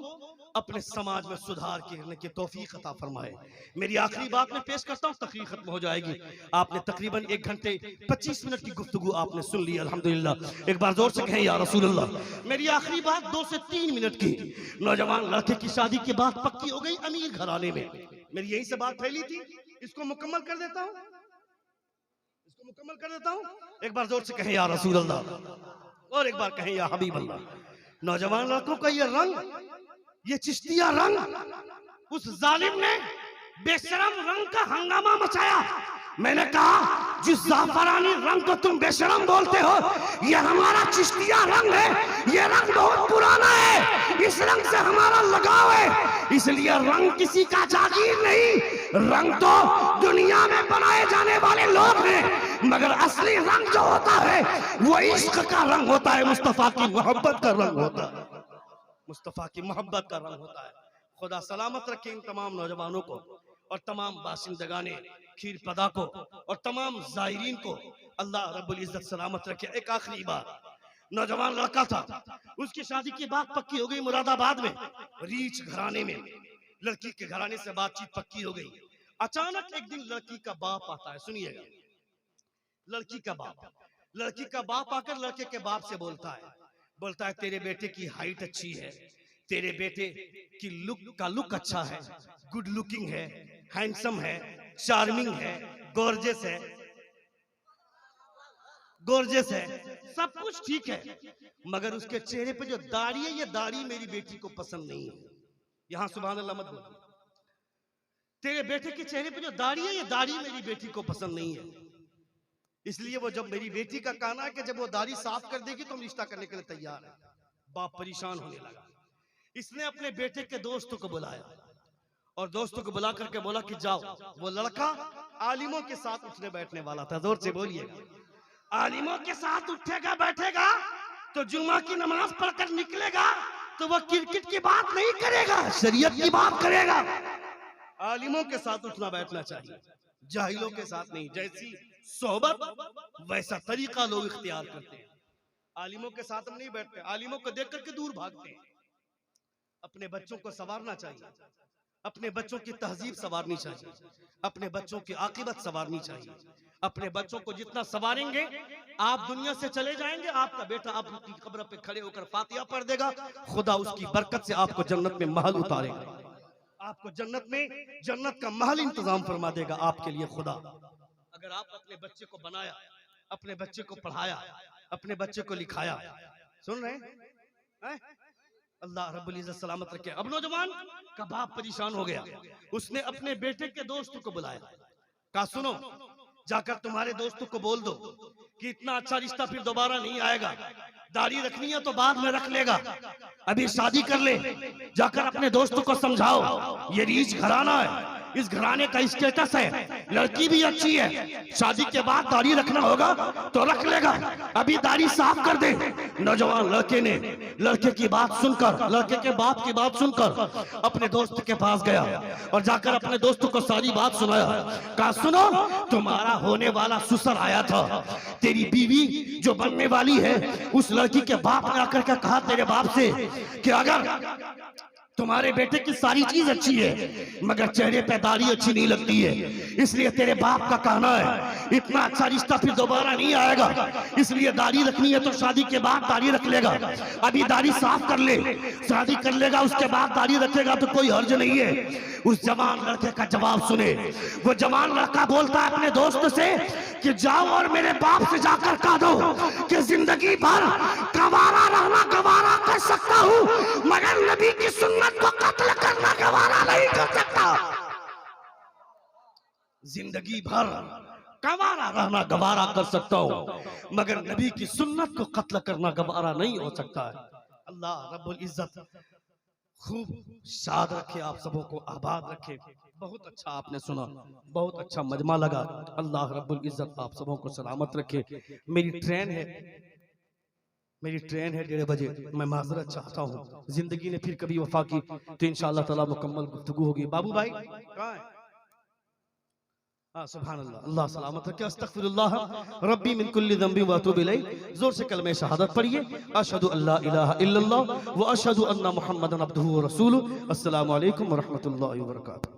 Speaker 1: अपने समाज में सुधार करने की तौफीक अता फरमाए। मेरी आखिरी बात में पेश करता हूँ, तकरीर खत्म हो जाएगी। आपने तकरीबन 1 घंटे 25 मिनट की गुफ्तगू आपने सुन ली, अल्हम्दुलिल्लाह। एक बार जोर से कहें या रसूलुल्लाह। मेरी आखिरी बात 2 से 3 मिनट की। नौजवान लड़के की शादी की बात पक्की हो गई अमीर घराने में। मेरी यही से बात फैली थी, इसको मुकम्मल कर देता हूँ, इसको मुकम्मल कर देता हूँ। एक बार जोर से कहें या रसूलुल्लाह और एक बार कहें या हबीब अल्लाह। नौजवान लड़कों का ये रंग, ये चिश्तिया रंग, उस जालिम ने बेशरम रंग का हंगामा मचाया। मैंने कहा जिस जाफरानी रंग को तुम बेशरम बोलते हो, ये हमारा चिश्तिया रंग है। ये रंग बहुत पुराना है, इस रंग से हमारा लगाव है। इसलिए रंग किसी का जागीर नहीं, रंग तो दुनिया में बनाए जाने वाले लोग हैं, मगर असली रंग जो होता है वो इश्क का रंग होता है, मुस्तफा की मोहब्बत का रंग होता है, मुस्तफा की मोहब्बत का रंग होता है। खुदा सलामत रखे इन तमाम नौजवानों को और तमाम बाशिंदगाने खीर पदा को और तमाम जायरीन को अल्लाह रब्बुल इज्जत सलामत रखे। एक आखिरी बात, नौजवान लड़का था, उसकी शादी की बात पक्की हो गई मुरादाबाद में, रीच घराने में। लड़की के घराने से बातचीत पक्की हो गई। अचानक एक दिन लड़की का बाप आता है, सुनिएगा, लड़की का बाप आकर लड़के के बाप से बोलता है तेरे बेटे की हाइट अच्छी है, तेरे बेटे की लुक अच्छा है, गुड लुकिंग है, हैंडसम है, चार्मिंग है, गॉर्जियस है, गॉर्जियस है, सब कुछ ठीक है, मगर उसके चेहरे पे जो दाढ़ी है, ये दाढ़ी मेरी बेटी को पसंद नहीं है। यहां सुभान अल्लाह मत बोल। तेरे बेटे के चेहरे पे जो दाढ़ी है, ये दाढ़ी मेरी बेटी को पसंद नहीं है। इसलिए वो जब मेरी बेटी का कहना है कि जब वो दाढ़ी साफ कर देगी तो हम रिश्ता करने के लिए तैयार है। बाप परेशान होने लगा। इसने अपने बेटे के दोस्तों को बुलाया और दोस्तों को बुला करके बोला कि जाओ। वो लड़का आलिमों के साथ उठने बैठने वाला था। जोर से बोलिएगा। आलिमों के साथ उठेगा बैठेगा तो जुमा की नमाज पढ़कर निकलेगा तो वह क्रिकेट की बात नहीं करेगा, शरीयत की बात करेगा। आलिमों के साथ उठना बैठना चाहिए, जाहिलों के साथ नहीं। जैसी सोहबत वैसा तरीका लोग इख्तियार करते हैं। आलिमों के साथ हम नहीं बैठते, आलिमों को देख करके दूर भागते हैं। अपने बच्चों को संवारना चाहिए, अपने बच्चों की तहजीब संवारनी चाहिए, अपने बच्चों की आकिबत संवारनी चाहिए। अपने बच्चों को जितना संवारेंगे, आप दुनिया से चले जाएंगे, आपका बेटा आपकी कब्र पे खड़े होकर फातिहा पढ़ देगा, खुदा उसकी बरकत से आपको जन्नत में महल उतारेगा, आपको जन्नत में जन्नत का महल इंतजाम फरमा देगा आपके लिए खुदा। अगर आप अपने बच्चे को बनाया, अपने बच्चे को पढ़ाया, अपने बच्चे को लिखाया, सुन रहे हैं? अल्लाह रब्बुल इज्जत सलामत रखे। अब नौजवान का बाप परेशान हो गया, उसने अपने बेटे के दोस्तों को बुलाया, कहा सुनो, जाकर तुम्हारे दोस्तों को बोल दो कि इतना अच्छा रिश्ता फिर दोबारा नहीं आएगा, दाढ़ी रखनी है तो बाद में रख लेगा, अभी शादी कर ले। जाकर अपने दोस्तों को समझाओ, ये रीच घराना है, इस घराने का स्टेटस है, लड़की भी अच्छी है, शादी के बाद दाढ़ी रखना होगा तो रख लेगा, अभी दाढ़ी साफ कर दे। नौजवान लड़के ने लड़के की बात सुनकर, लड़के के बाप की बात सुनकर अपने दोस्त के पास गया और जाकर अपने दोस्तों को सारी बात सुनाया। कहा सुनो, तुम्हारा होने वाला ससुर आया था, तेरी बीवी जो बनने वाली है, उस लड़की के बाप ने आकर के कहा तेरे बाप से कि अगर तुम्हारे बेटे की सारी चीज अच्छी है मगर चेहरे पे दाढ़ी अच्छी नहीं लगती है, इसलिए तेरे बाप का कहना है इतना अच्छा रिश्ता फिर दोबारा नहीं आएगा, इसलिए दाढ़ी रखनी है तो शादी के बाद दाढ़ी रख लेगा, अभी दाढ़ी साफ कर ले, शादी कर लेगा उसके बाद दाढ़ी रखेगा तो कोई हर्ज नहीं है। उस जवान लड़के का जवाब सुने, वो जवान लड़का बोलता है अपने दोस्त से कि जाओ और मेरे बाप से जाकर कह दो कि जिंदगी भर गवारा रहना गवारा कर सकता हूँ मगर नबी की सुन्नत को कत्ल करना गवारा नहीं कर सकता। जिंदगी भर गवारा रहना गवारा कर सकता हूँ मगर नबी की सुन्नत को कत्ल करना गवारा नहीं हो सकता है। अल्लाह रब्बुल इज्जत खूब शाद रखे, आप सबों को आबाद रखे। बहुत अच्छा आपने सुना, बहुत अच्छा मजमा लगा। अल्लाह रब्बुल इज्जत आप सबों को सलामत रखे। मेरी ट्रेन है 1:30 बजे, मैं माजरत चाहता हूँ। जिंदगी ने फिर कभी वफा की तो इंशाअल्लाह ताला मुकम्मल गुफ्तगू होगी। बाबू भाई कहाँ है? सुभान अल्लाह, अल्लाह सलामत रखे। अस्तगफिरुल्लाह रब्बी मिन कुल्ली ज़ंबि व अतूबु इलैह। जोर से कलमे शहादत पढ़िए, अशहदु अल्ला इलाहा इल्लल्लाह व अशहदु अन्ना मुहम्मदन अब्दुहु व रसूलुहु। अस्सलामु अलैकुम व रहमतुल्लाहि व बरकातुहू।